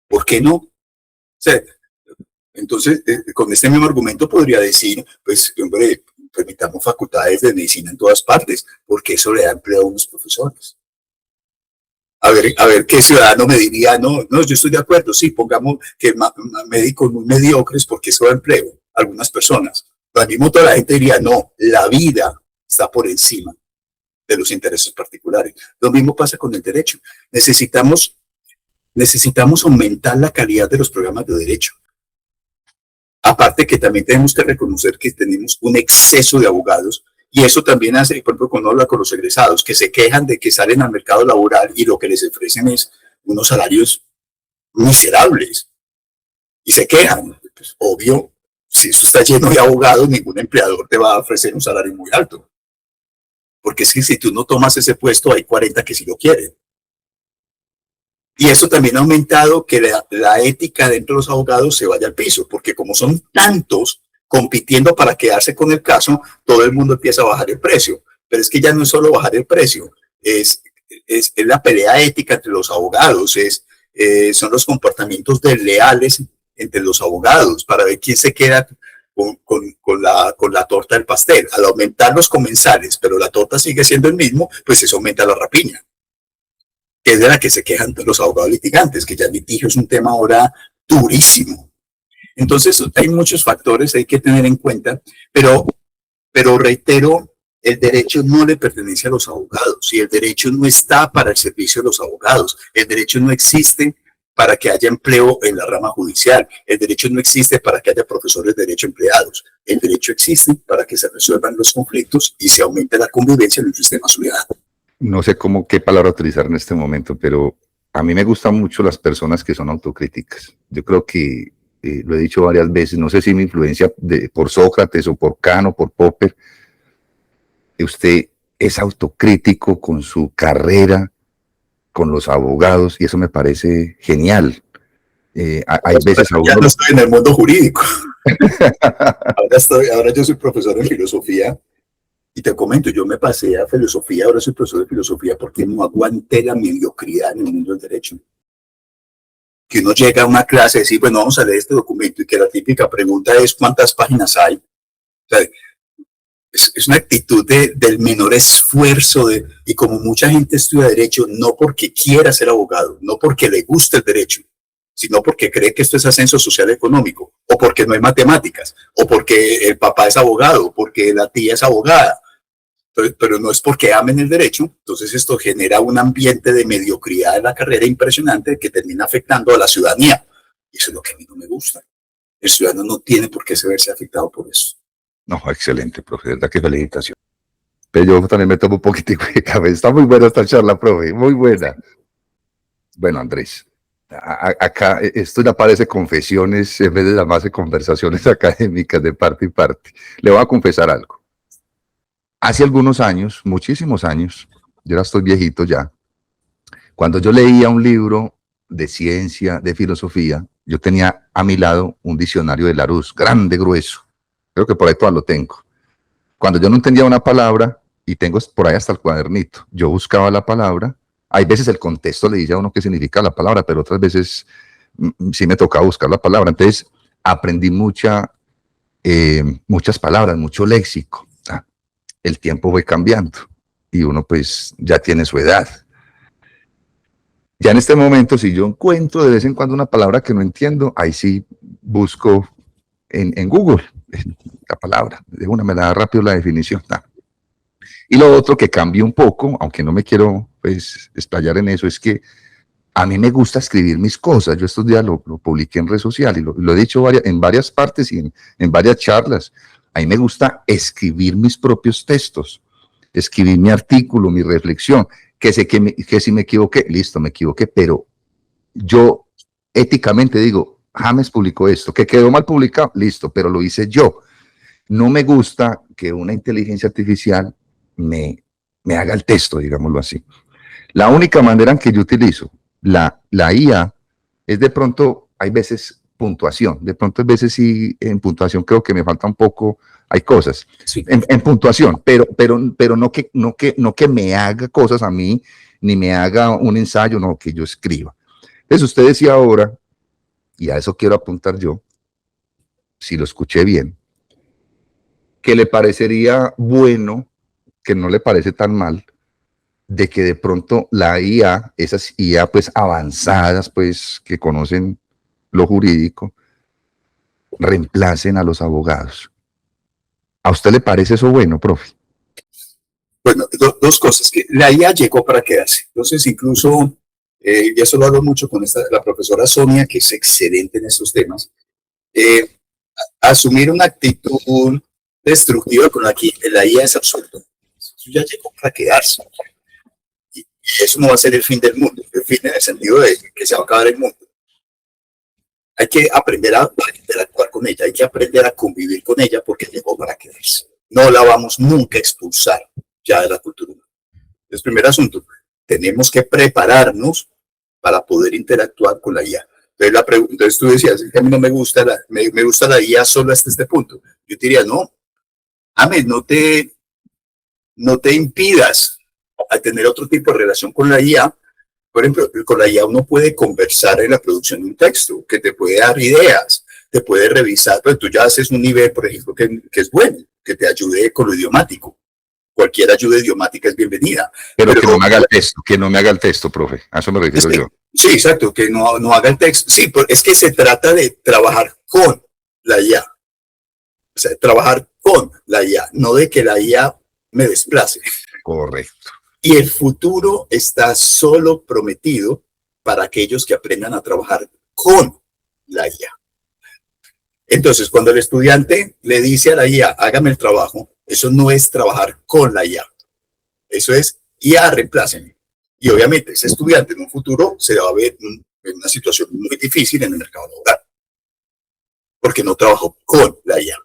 ¿Por qué no? O sea, entonces, con este mismo argumento podría decir, pues, hombre, permitamos facultades de medicina en todas partes, porque eso le da empleo a unos profesores. A ver qué ciudadano me diría, no, yo estoy de acuerdo, sí, pongamos que médicos muy mediocres porque eso da empleo a algunas personas. Pero al mismo toda la gente diría, no, la vida está por encima de los intereses particulares. Lo mismo pasa con el derecho. Necesitamos aumentar la calidad de los programas de derecho. Aparte que también tenemos que reconocer que tenemos un exceso de abogados. Y eso también hace, por ejemplo, cuando habla con los egresados, que se quejan de que salen al mercado laboral y lo que les ofrecen es unos salarios miserables. Y se quejan. Pues, obvio, si eso está lleno de abogados, ningún empleador te va a ofrecer un salario muy alto. porque es que si tú no tomas ese puesto, hay 40 que sí lo quieren. Y eso también ha aumentado que la ética dentro de los abogados se vaya al piso, porque como son tantos compitiendo para quedarse con el caso, todo el mundo empieza a bajar el precio. Pero es que ya no es solo bajar el precio, es la pelea ética entre los abogados, son los comportamientos desleales entre los abogados para ver quién se queda con la torta del pastel. Al aumentar los comensales, pero la torta sigue siendo el mismo, pues eso aumenta la rapiña, que es de la que se quejan los abogados litigantes, que ya el litigio es un tema ahora durísimo. Entonces, hay muchos factores hay que tener en cuenta, pero reitero, el derecho no le pertenece a los abogados y el derecho no está para el servicio de los abogados. El derecho no existe para que haya empleo en la rama judicial. El derecho no existe para que haya profesores de derecho empleados. El derecho existe para que se resuelvan los conflictos y se aumente la convivencia en un sistema ciudadano. No sé qué palabra utilizar en este momento, pero a mí me gustan mucho las personas que son autocríticas. Yo creo que, lo he dicho varias veces, no sé si mi influencia por Sócrates o por Kant o por Popper, usted es autocrítico con su carrera, con los abogados, y eso me parece genial. Hay veces ya no estoy en el mundo jurídico. Ahora yo soy profesor de filosofía. Y te comento, yo me pasé a filosofía, ahora soy profesor de filosofía porque no aguanté la mediocridad en el mundo del derecho. Que uno llega a una clase y dice, bueno, vamos a leer este documento y que la típica pregunta es ¿cuántas páginas hay? O sea, es una actitud del menor esfuerzo y como mucha gente estudia derecho, no porque quiera ser abogado, no porque le guste el derecho, sino porque cree que esto es ascenso social económico, o porque no hay matemáticas, o porque el papá es abogado, o porque la tía es abogada. Entonces, pero no es porque amen el derecho. Entonces esto genera un ambiente de mediocridad en la carrera impresionante que termina afectando a la ciudadanía. Y eso es lo que a mí no me gusta. El ciudadano no tiene por qué verse afectado por eso. No, excelente, profe, de verdad que felicitación. Pero yo también me tomo un poquitico de café. Está muy buena esta charla, profe, muy buena. Bueno, Andrés, acá esto ya parece confesiones en vez de llamarse conversaciones académicas de parte y parte. Le voy a confesar algo. Hace algunos años, muchísimos años, yo ya estoy viejito ya, cuando yo leía un libro de ciencia, de filosofía, yo tenía a mi lado un diccionario de Larousse, grande, grueso. Creo que por ahí todavía lo tengo. Cuando yo no entendía una palabra, y tengo por ahí hasta el cuadernito, yo buscaba la palabra. Hay veces el contexto le dice a uno qué significa la palabra, pero otras veces sí me tocaba buscar la palabra. Entonces aprendí muchas palabras, mucho léxico. El tiempo fue cambiando y uno pues ya tiene su edad. Ya en este momento, si yo encuentro de vez en cuando una palabra que no entiendo, ahí sí busco en Google la palabra, de una me da rápido la definición. Y lo otro que cambié un poco, aunque no me quiero pues explayar en eso, es que a mí me gusta escribir mis cosas. Yo estos días lo publiqué en red social y lo he dicho en varias partes y en varias charlas. A mí me gusta escribir mis propios textos, escribir mi artículo, mi reflexión, que sé que si me equivoqué, listo, me equivoqué, pero yo éticamente digo, James publicó esto, que quedó mal publicado, listo, pero lo hice yo. No me gusta que una inteligencia artificial me haga el texto, digámoslo así. La única manera en que yo utilizo la IA es de pronto, hay veces puntuación, de pronto hay veces sí en puntuación creo que me falta un poco, hay cosas sí. en puntuación, pero no que me haga cosas a mí, ni me haga un ensayo, no, que yo escriba. Entonces usted decía ahora, y a eso quiero apuntar yo, si lo escuché bien, que le parecería bueno, que no le parece tan mal, de que de pronto la IA, esas IA pues avanzadas pues que conocen lo jurídico, reemplacen a los abogados. ¿A usted le parece eso bueno, profe? Bueno, dos cosas. Que la IA llegó para quedarse. Entonces, incluso, y eso lo hablo mucho con la profesora Sonia, que es excelente en estos temas, asumir una actitud destructiva con la IA es absurdo. Eso ya llegó para quedarse. Y eso no va a ser el fin del mundo, el fin en el sentido de que se va a acabar el mundo. Hay que aprender a interactuar con ella, hay que aprender a convivir con ella porque llegó para quedarse. No la vamos nunca a expulsar. ya de la cultura humana. Entonces, primer asunto, tenemos que prepararnos para poder interactuar con la IA. Entonces tú decías, que a mí no me gusta me gusta la IA solo hasta este punto. Yo te diría, no, Ames, no te impidas a tener otro tipo de relación con la IA. Por ejemplo, con la IA uno puede conversar en la producción de un texto, que te puede dar ideas, te puede revisar, pero tú ya haces un nivel, por ejemplo, que es bueno, que te ayude con lo idiomático. Cualquier ayuda idiomática es bienvenida. Pero que no me haga el texto, que no me haga el texto, profe. A eso me refiero yo. Sí, exacto, que no haga el texto. Sí, pero es que se trata de trabajar con la IA. O sea, trabajar con la IA, no de que la IA me desplace. Correcto. Y el futuro está solo prometido para aquellos que aprendan a trabajar con la IA. Entonces, cuando el estudiante le dice a la IA, hágame el trabajo, eso no es trabajar con la IA. Eso es IA, reempláceme. Y obviamente ese estudiante en un futuro se va a ver en una situación muy difícil en el mercado laboral, porque no trabajó con la IA.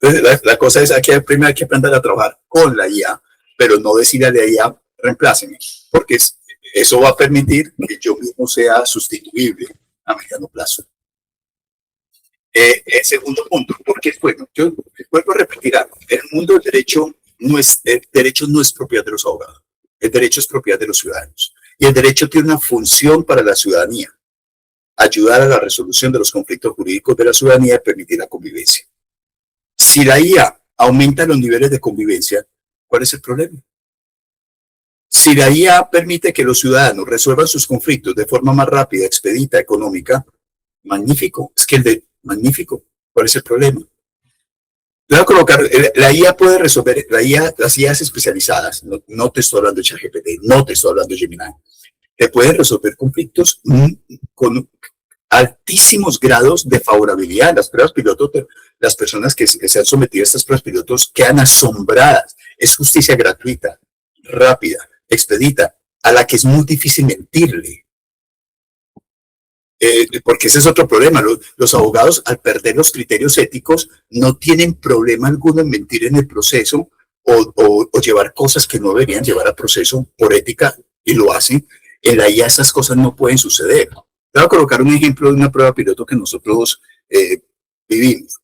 Entonces, la cosa es que primero hay que aprender a trabajar con la IA, pero no decirle a la IA, reempláceme, porque eso va a permitir que yo mismo sea sustituible a mediano plazo. El segundo punto, porque bueno, yo vuelvo a repetir algo. El mundo del derecho el derecho no es propiedad de los abogados. El derecho es propiedad de los ciudadanos. Y el derecho tiene una función para la ciudadanía: ayudar a la resolución de los conflictos jurídicos de la ciudadanía y permitir la convivencia. Si la IA aumenta los niveles de convivencia, ¿cuál es el problema? Si la IA permite que los ciudadanos resuelvan sus conflictos de forma más rápida, expedita, económica, magnífico. Es que magnífico. ¿Cuál es el problema? Voy a colocar, la IA puede resolver, las IAs especializadas, no te estoy hablando de ChatGPT, no te estoy hablando de Gemini, te pueden resolver conflictos con altísimos grados de favorabilidad. Las pruebas piloto, las personas que se han sometido a estas pruebas pilotos quedan asombradas. Es justicia gratuita, rápida, expedita, a la que es muy difícil mentirle. Porque ese es otro problema. Los abogados, al perder los criterios éticos, no tienen problema alguno en mentir en el proceso o llevar cosas que no deberían llevar al proceso por ética, y lo hacen. En la IA estas cosas no pueden suceder. Voy a colocar un ejemplo de una prueba piloto que nosotros vivimos.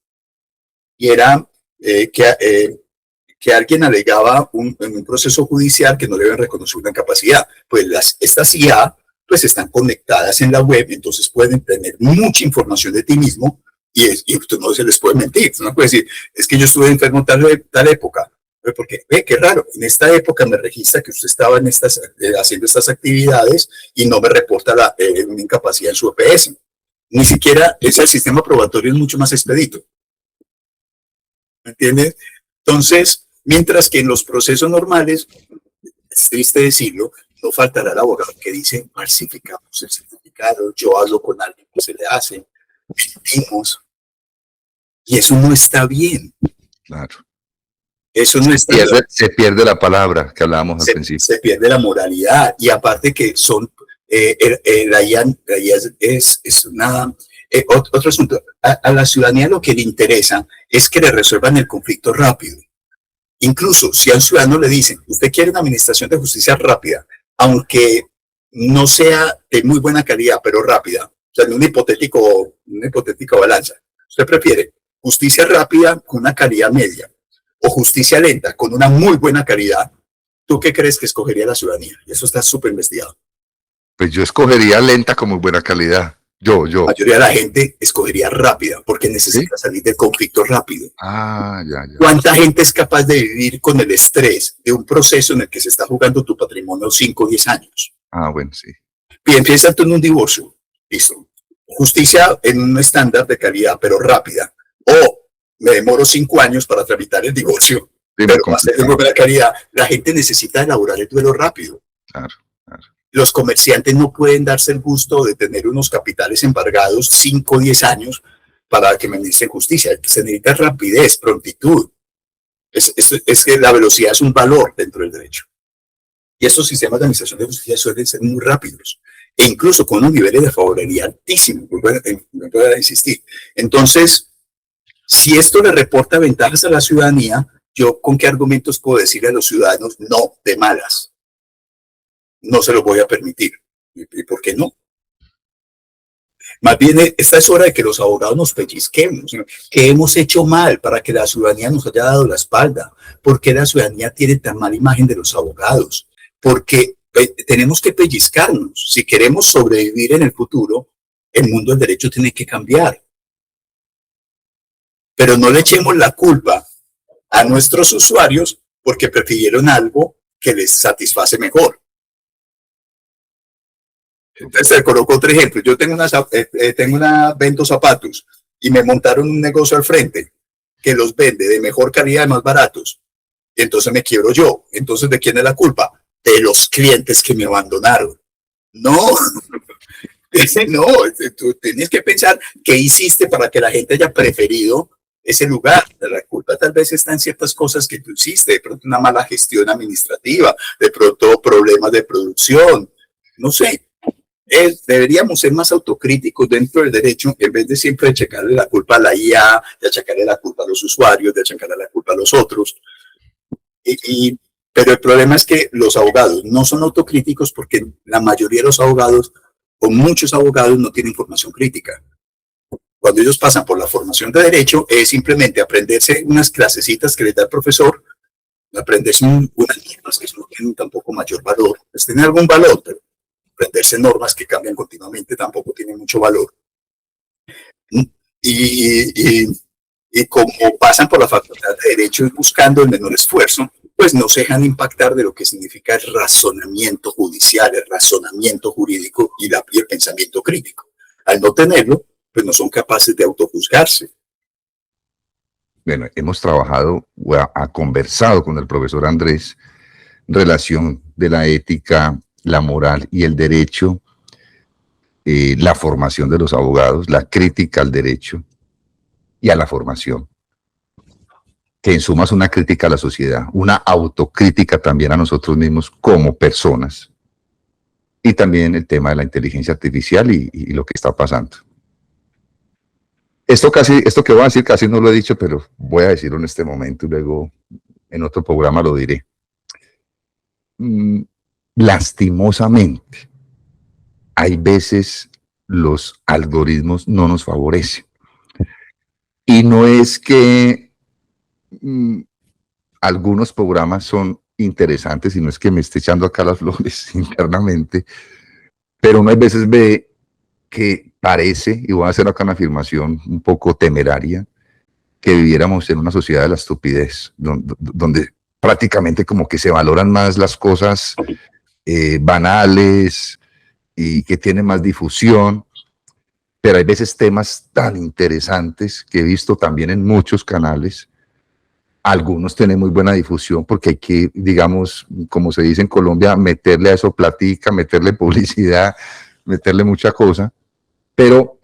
Y era que alguien alegaba en un proceso judicial que no le habían reconocido una incapacidad. Pues estas IA pues están conectadas en la web, entonces pueden tener mucha información de ti mismo y tú no se les puede mentir. No puede decir, es que yo estuve enfermo tal época. Porque, qué raro, en esta época me registra que usted estaba haciendo estas actividades y no me reporta una incapacidad en su EPS. Ni siquiera el sistema probatorio es mucho más expedito. ¿Me entiendes? Entonces, mientras que en los procesos normales, es triste decirlo, no faltará el abogado que dice, falsificamos el certificado, yo hablo con alguien que se le hace, mentimos, y eso no está bien. Claro. Eso no está bien. Se pierde la palabra que hablábamos al principio. Se pierde la moralidad, y aparte que son, la IA es una... otro asunto, a la ciudadanía lo que le interesa es que le resuelvan el conflicto rápido. Incluso si a un ciudadano le dicen, usted quiere una administración de justicia rápida, aunque no sea de muy buena calidad, pero rápida, o sea, en una hipotética balanza, usted prefiere justicia rápida con una calidad media o justicia lenta con una muy buena calidad, ¿tú qué crees que escogería la ciudadanía? Y eso está súper investigado. Pues yo escogería lenta con muy buena calidad. La mayoría de la gente escogería rápida porque necesita salir del conflicto rápido. Ya. ¿Cuánta gente es capaz de vivir con el estrés de un proceso en el que se está jugando tu patrimonio 5 o 10 años? Bueno, sí. Y empieza tú en un divorcio. Listo. Justicia en un estándar de calidad, pero rápida. O me demoro 5 años para tramitar el divorcio, pero va a ser de muy buena calidad. La gente necesita elaborar el duelo rápido. Claro. Los comerciantes no pueden darse el gusto de tener unos capitales embargados 5 o 10 años para que me administren justicia. Se necesita rapidez, prontitud. Es que la velocidad es un valor dentro del derecho. Y estos sistemas de administración de justicia suelen ser muy rápidos e incluso con unos niveles de favorabilidad altísimos. Me puedo insistir. Entonces, si esto le reporta ventajas a la ciudadanía, yo con qué argumentos puedo decirle a los ciudadanos no de malas? No se lo voy a permitir. ¿Y por qué no? Más bien, esta es hora de que los abogados nos pellizquemos, ¿no? ¿Qué hemos hecho mal para que la ciudadanía nos haya dado la espalda? ¿Por qué la ciudadanía tiene tan mala imagen de los abogados? Porque tenemos que pellizcarnos. Si queremos sobrevivir en el futuro, el mundo del derecho tiene que cambiar. Pero no le echemos la culpa a nuestros usuarios porque prefirieron algo que les satisface mejor. Entonces te coloco otro ejemplo. Yo vendo zapatos y me montaron un negocio al frente que los vende de mejor calidad y más baratos. Y entonces me quiebro yo. Entonces, ¿de quién es la culpa? De los clientes que me abandonaron. No, no, tú tienes que pensar qué hiciste para que la gente haya preferido ese lugar. La culpa tal vez está en ciertas cosas que tú hiciste, de pronto una mala gestión administrativa, de pronto problemas de producción, no sé. Deberíamos ser más autocríticos dentro del derecho en vez de siempre achacarle la culpa a la IA, de achacarle la culpa a los usuarios, de achacarle la culpa a los otros. Pero el problema es que los abogados no son autocríticos porque la mayoría de los abogados, o muchos abogados, no tienen formación crítica. Cuando ellos pasan por la formación de derecho, es simplemente aprenderse unas clasecitas que les da el profesor, aprenderse unas normas que no tienen tampoco mayor valor, pues tienen algún valor, pero aprenderse normas que cambian continuamente tampoco tiene mucho valor. Y como pasan por la facultad de Derecho buscando el menor esfuerzo, pues no se dejan impactar de lo que significa el razonamiento judicial, el razonamiento jurídico y el pensamiento crítico. Al no tenerlo, pues no son capaces de autojuzgarse. Bueno, hemos trabajado, ha conversado con el profesor Andrés, relación de la ética, la moral y el derecho, la formación de los abogados, la crítica al derecho y a la formación, que en suma es una crítica a la sociedad, una autocrítica también a nosotros mismos como personas, y también el tema de la inteligencia artificial y lo que está pasando. Esto que voy a decir casi no lo he dicho, pero voy a decirlo en este momento y luego en otro programa lo diré. Lastimosamente, hay veces los algoritmos no nos favorecen. Y no es que algunos programas son interesantes, y no es que me esté echando acá las flores internamente, pero uno a veces ve que parece, y voy a hacer acá una afirmación un poco temeraria, que viviéramos en una sociedad de la estupidez, donde prácticamente como que se valoran más las cosas banales y que tienen más difusión, pero hay veces temas tan interesantes que he visto también en muchos canales. Algunos tienen muy buena difusión porque hay que, digamos, como se dice en Colombia, meterle a eso platica, meterle publicidad, meterle mucha cosa, pero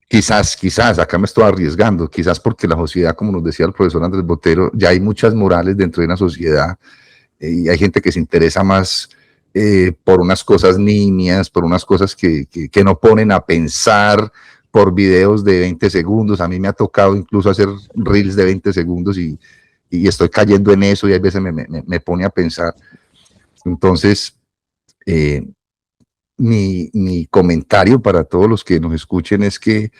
quizás, acá me estoy arriesgando, quizás porque la sociedad, como nos decía el profesor Andrés Botero, ya hay muchas morales dentro de una sociedad y hay gente que se interesa más por unas cosas nimias, por unas cosas que no ponen a pensar, por videos de 20 segundos. A mí me ha tocado incluso hacer reels de 20 segundos y estoy cayendo en eso y a veces me pone a pensar. Entonces, mi comentario para todos los que nos escuchen es que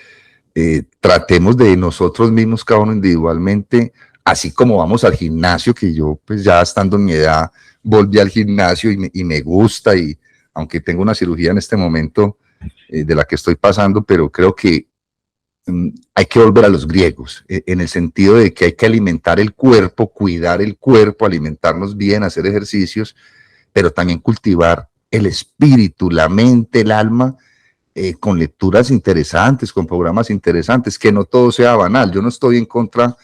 tratemos de nosotros mismos, cada uno individualmente, así como vamos al gimnasio, que yo pues ya estando en mi edad volví al gimnasio y me gusta, y aunque tengo una cirugía en este momento de la que estoy pasando, pero creo que hay que volver a los griegos, en el sentido de que hay que alimentar el cuerpo, cuidar el cuerpo, alimentarnos bien, hacer ejercicios, pero también cultivar el espíritu, la mente, el alma, con lecturas interesantes, con programas interesantes, que no todo sea banal. Yo no estoy en contra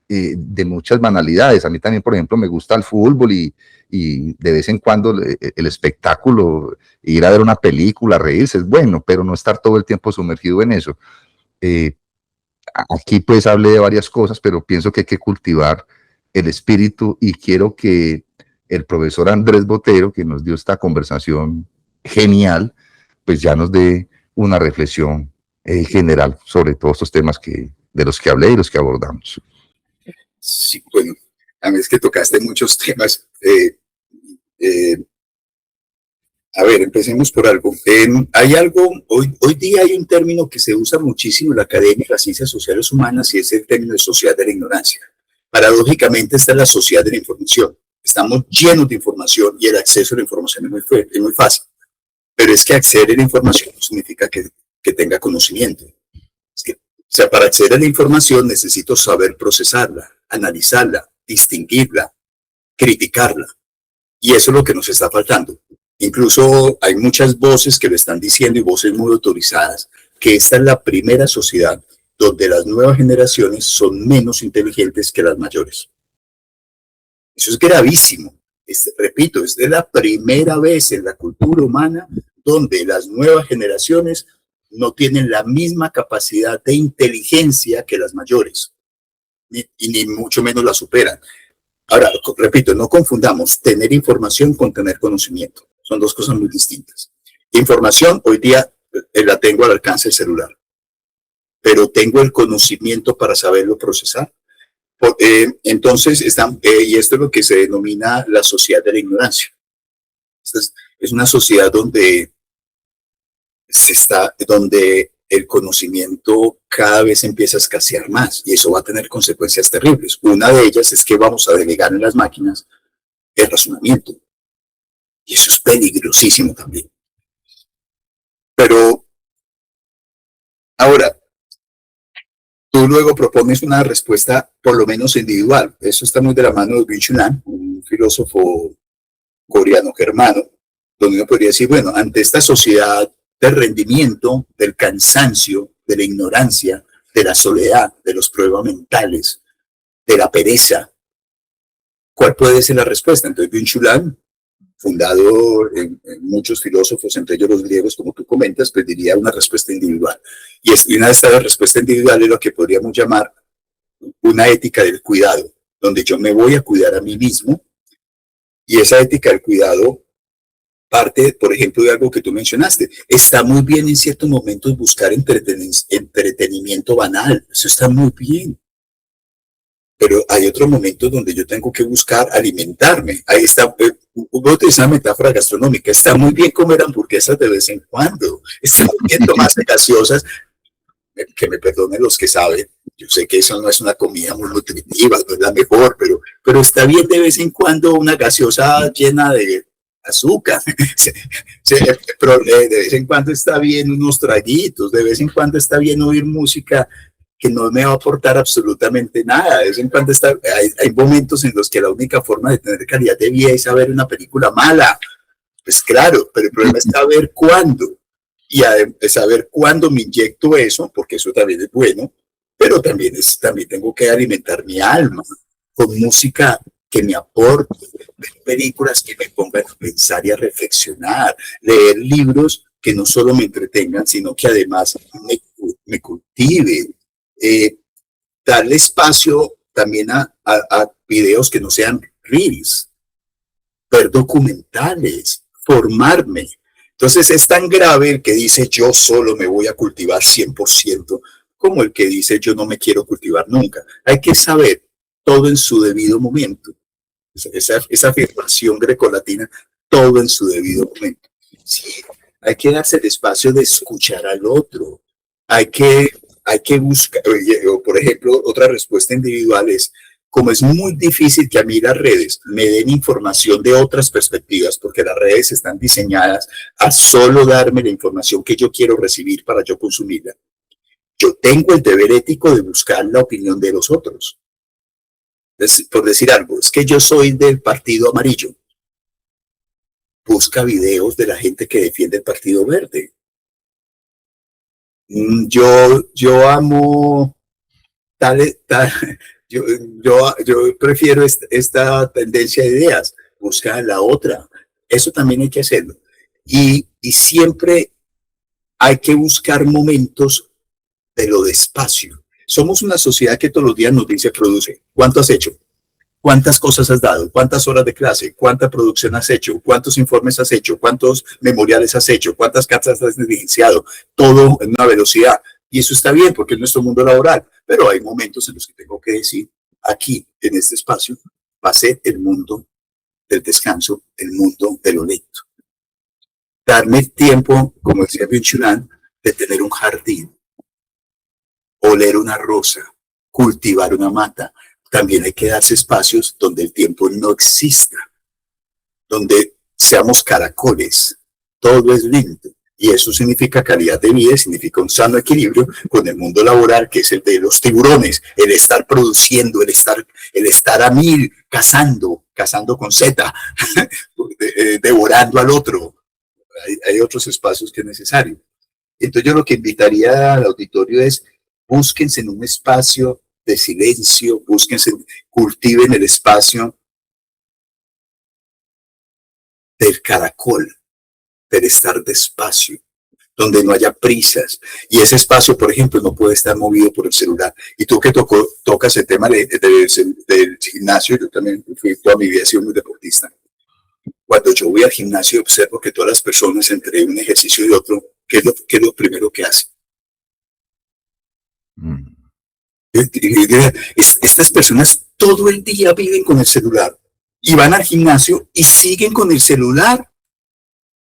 de muchas banalidades. A mí también, por ejemplo, me gusta el fútbol y de vez en cuando el espectáculo, ir a ver una película, reírse, es bueno, pero no estar todo el tiempo sumergido en eso. Aquí pues hablé de varias cosas, pero pienso que hay que cultivar el espíritu, y quiero que el profesor Andrés Botero, que nos dio esta conversación genial, pues ya nos dé una reflexión general sobre todos estos temas de los que hablé y los que abordamos. Sí, bueno, a mí es que tocaste muchos temas. Eh, a ver, empecemos por algo. Hay algo, hoy día hay un término que se usa muchísimo en la academia y las ciencias sociales humanas y es el término de sociedad de la ignorancia. Paradójicamente, esta es la sociedad de la información. Estamos llenos de información y el acceso a la información es muy fácil. Pero es que acceder a la información no significa que tenga conocimiento. Es que, o sea, para acceder a la información necesito saber procesarla, analizarla, distinguirla, criticarla. Y eso es lo que nos está faltando. Incluso hay muchas voces que lo están diciendo y voces muy autorizadas, que esta es la primera sociedad donde las nuevas generaciones son menos inteligentes que las mayores. Eso es gravísimo. Repito, es de la primera vez en la cultura humana donde las nuevas generaciones no tienen la misma capacidad de inteligencia que las mayores, ni mucho menos la superan. Ahora, repito, no confundamos tener información con tener conocimiento. Son dos cosas muy distintas. Información hoy día la tengo al alcance del celular, pero tengo el conocimiento para saberlo procesar. Entonces, y esto es lo que se denomina la sociedad de la ignorancia. Es una sociedad donde el conocimiento cada vez empieza a escasear más y eso va a tener consecuencias terribles. Una de ellas es que vamos a delegar en las máquinas el razonamiento y eso es peligrosísimo también. Pero ahora, tú luego propones una respuesta por lo menos individual. Eso está muy de la mano de Byung-Chul Han, un filósofo coreano germano, donde uno podría decir, bueno, ante esta sociedad del rendimiento, del cansancio, de la ignorancia, de la soledad, de los problemas mentales, de la pereza, ¿cuál puede ser la respuesta? Entonces, Byung-Chul Han, fundado en muchos filósofos, entre ellos los griegos, como tú comentas, pues diría una respuesta individual. Y una de estas respuestas individuales es lo que podríamos llamar una ética del cuidado, donde yo me voy a cuidar a mí mismo, y esa ética del cuidado parte, por ejemplo, de algo que tú mencionaste. Está muy bien en ciertos momentos buscar entretenimiento banal, eso está muy bien. Pero hay otros momentos donde yo tengo que buscar alimentarme. Ahí está, voy a utilizar una metáfora gastronómica. Está muy bien comer hamburguesas de vez en cuando. Está muy bien tomarse gaseosas, que me perdonen los que saben. Yo sé que eso no es una comida muy nutritiva, no es la mejor, pero está bien de vez en cuando una gaseosa llena de azúcar. Pero de vez en cuando está bien unos traguitos, de vez en cuando está bien oír música que no me va a aportar absolutamente nada. De vez en cuando hay momentos en los que la única forma de tener calidad de vida es saber una película mala. Pues claro, pero el problema es saber cuándo. Y saber cuándo me inyecto eso, porque eso también es bueno, pero también tengo que alimentar mi alma con música que me aporte, ver películas que me pongan a pensar y a reflexionar, leer libros que no solo me entretengan, sino que además me cultiven. Darle espacio también a videos que no sean reels, ver documentales, formarme. Entonces es tan grave el que dice yo solo me voy a cultivar 100% como el que dice yo no me quiero cultivar nunca. Hay que saber todo en su debido momento. Esa afirmación grecolatina, todo en su debido momento. Sí, hay que darse el espacio de escuchar al otro. Hay que buscar, por ejemplo, otra respuesta individual es, como es muy difícil que a mí las redes me den información de otras perspectivas, porque las redes están diseñadas a solo darme la información que yo quiero recibir para yo consumirla. Yo tengo el deber ético de buscar la opinión de los otros. Por decir algo, es que yo soy del partido amarillo. Busca videos de la gente que defiende el partido verde. Yo amo yo, yo prefiero esta tendencia de ideas, busca la otra. Eso también hay que hacerlo. Y siempre hay que buscar momentos de lo despacio. Somos una sociedad que todos los días nos dice, produce. ¿Cuánto has hecho? ¿Cuántas cosas has dado? ¿Cuántas horas de clase? ¿Cuánta producción has hecho? ¿Cuántos informes has hecho? ¿Cuántos memoriales has hecho? ¿Cuántas cartas has diligenciado? Todo en una velocidad. Y eso está bien porque es nuestro mundo laboral. Pero hay momentos en los que tengo que decir, aquí, en este espacio, va a ser el mundo del descanso, el mundo de lo lento. Darme el tiempo, como decía Byung-Chul, de tener un jardín, oler una rosa, cultivar una mata. También hay que darse espacios donde el tiempo no exista, donde seamos caracoles, todo es lento. Y eso significa calidad de vida, significa un sano equilibrio con el mundo laboral, que es el de los tiburones, el estar produciendo, el estar a mil, cazando con Z, devorando al otro. Hay otros espacios que es necesario. Entonces yo lo que invitaría al auditorio es, búsquense en un espacio de silencio, búsquense, cultiven el espacio del caracol, del estar despacio, donde no haya prisas. Y ese espacio, por ejemplo, no puede estar movido por el celular. Y tú que tocas el tema del gimnasio, yo también fui toda mi vida, he sido muy deportista. Cuando yo voy al gimnasio observo que todas las personas entre un ejercicio y otro, ¿qué es lo primero que hacen? Estas personas todo el día viven con el celular y van al gimnasio y siguen con el celular.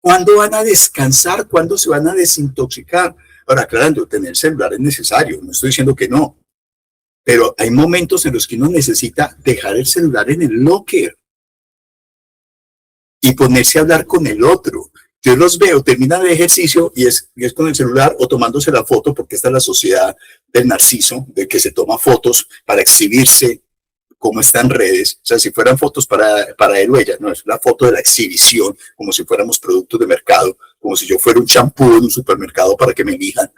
¿Cuándo van a descansar? ¿Cuándo se van a desintoxicar? Ahora, aclarando, tener celular es necesario, no estoy diciendo que no, pero hay momentos en los que uno necesita dejar el celular en el locker y ponerse a hablar con el otro. Yo los veo, terminan el ejercicio y es con el celular o tomándose la foto, porque esta es la sociedad del narciso, de que se toma fotos para exhibirse como está en redes. O sea, si fueran fotos para él o ella, no, es la foto de la exhibición, como si fuéramos productos de mercado, como si yo fuera un champú de un supermercado para que me elijan.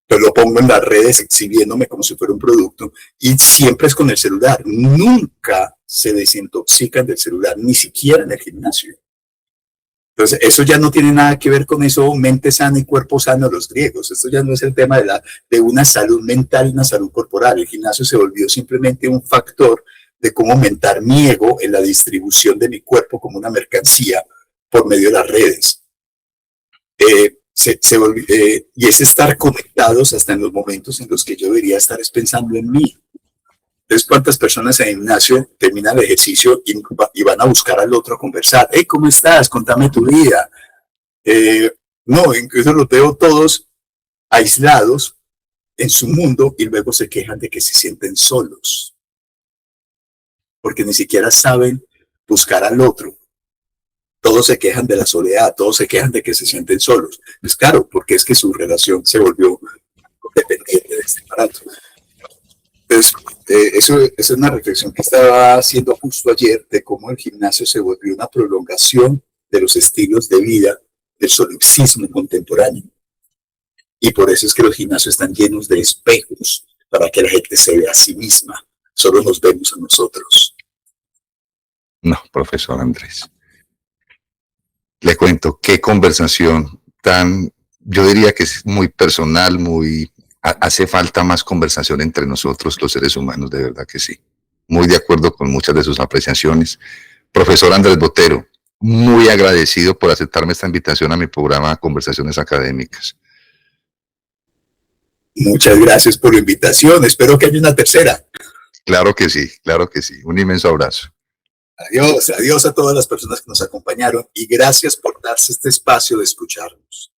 Pero lo pongo en las redes exhibiéndome como si fuera un producto y siempre es con el celular. Nunca se desintoxican del celular, ni siquiera en el gimnasio. Entonces, eso ya no tiene nada que ver con eso, mente sana y cuerpo sano, los griegos. Esto ya no es el tema de una salud mental y una salud corporal. El gimnasio se volvió simplemente un factor de cómo aumentar mi ego en la distribución de mi cuerpo como una mercancía por medio de las redes. Y es estar conectados hasta en los momentos en los que yo debería estar pensando en mí. Entonces, ¿cuántas personas en el gimnasio terminan el ejercicio y van a buscar al otro a conversar? Hey, ¿cómo estás? Contame tu vida. No, incluso los veo todos aislados en su mundo y luego se quejan de que se sienten solos. Porque ni siquiera saben buscar al otro. Todos se quejan de la soledad, todos se quejan de que se sienten solos. Es claro, porque es que su relación se volvió dependiente de este aparato. Entonces, eso es una reflexión que estaba haciendo justo ayer de cómo el gimnasio se volvió una prolongación de los estilos de vida del solipsismo contemporáneo. Y por eso es que los gimnasios están llenos de espejos para que la gente se vea a sí misma. Solo nos vemos a nosotros. No, profesor Andrés. Le cuento, qué conversación tan, yo diría que es muy personal, hace falta más conversación entre nosotros, los seres humanos, de verdad que sí. Muy de acuerdo con muchas de sus apreciaciones. Profesor Andrés Botero, muy agradecido por aceptarme esta invitación a mi programa Conversaciones Académicas. Muchas gracias por la invitación. Espero que haya una tercera. Claro que sí, claro que sí. Un inmenso abrazo. Adiós, adiós a todas las personas que nos acompañaron y gracias por darse este espacio de escucharnos.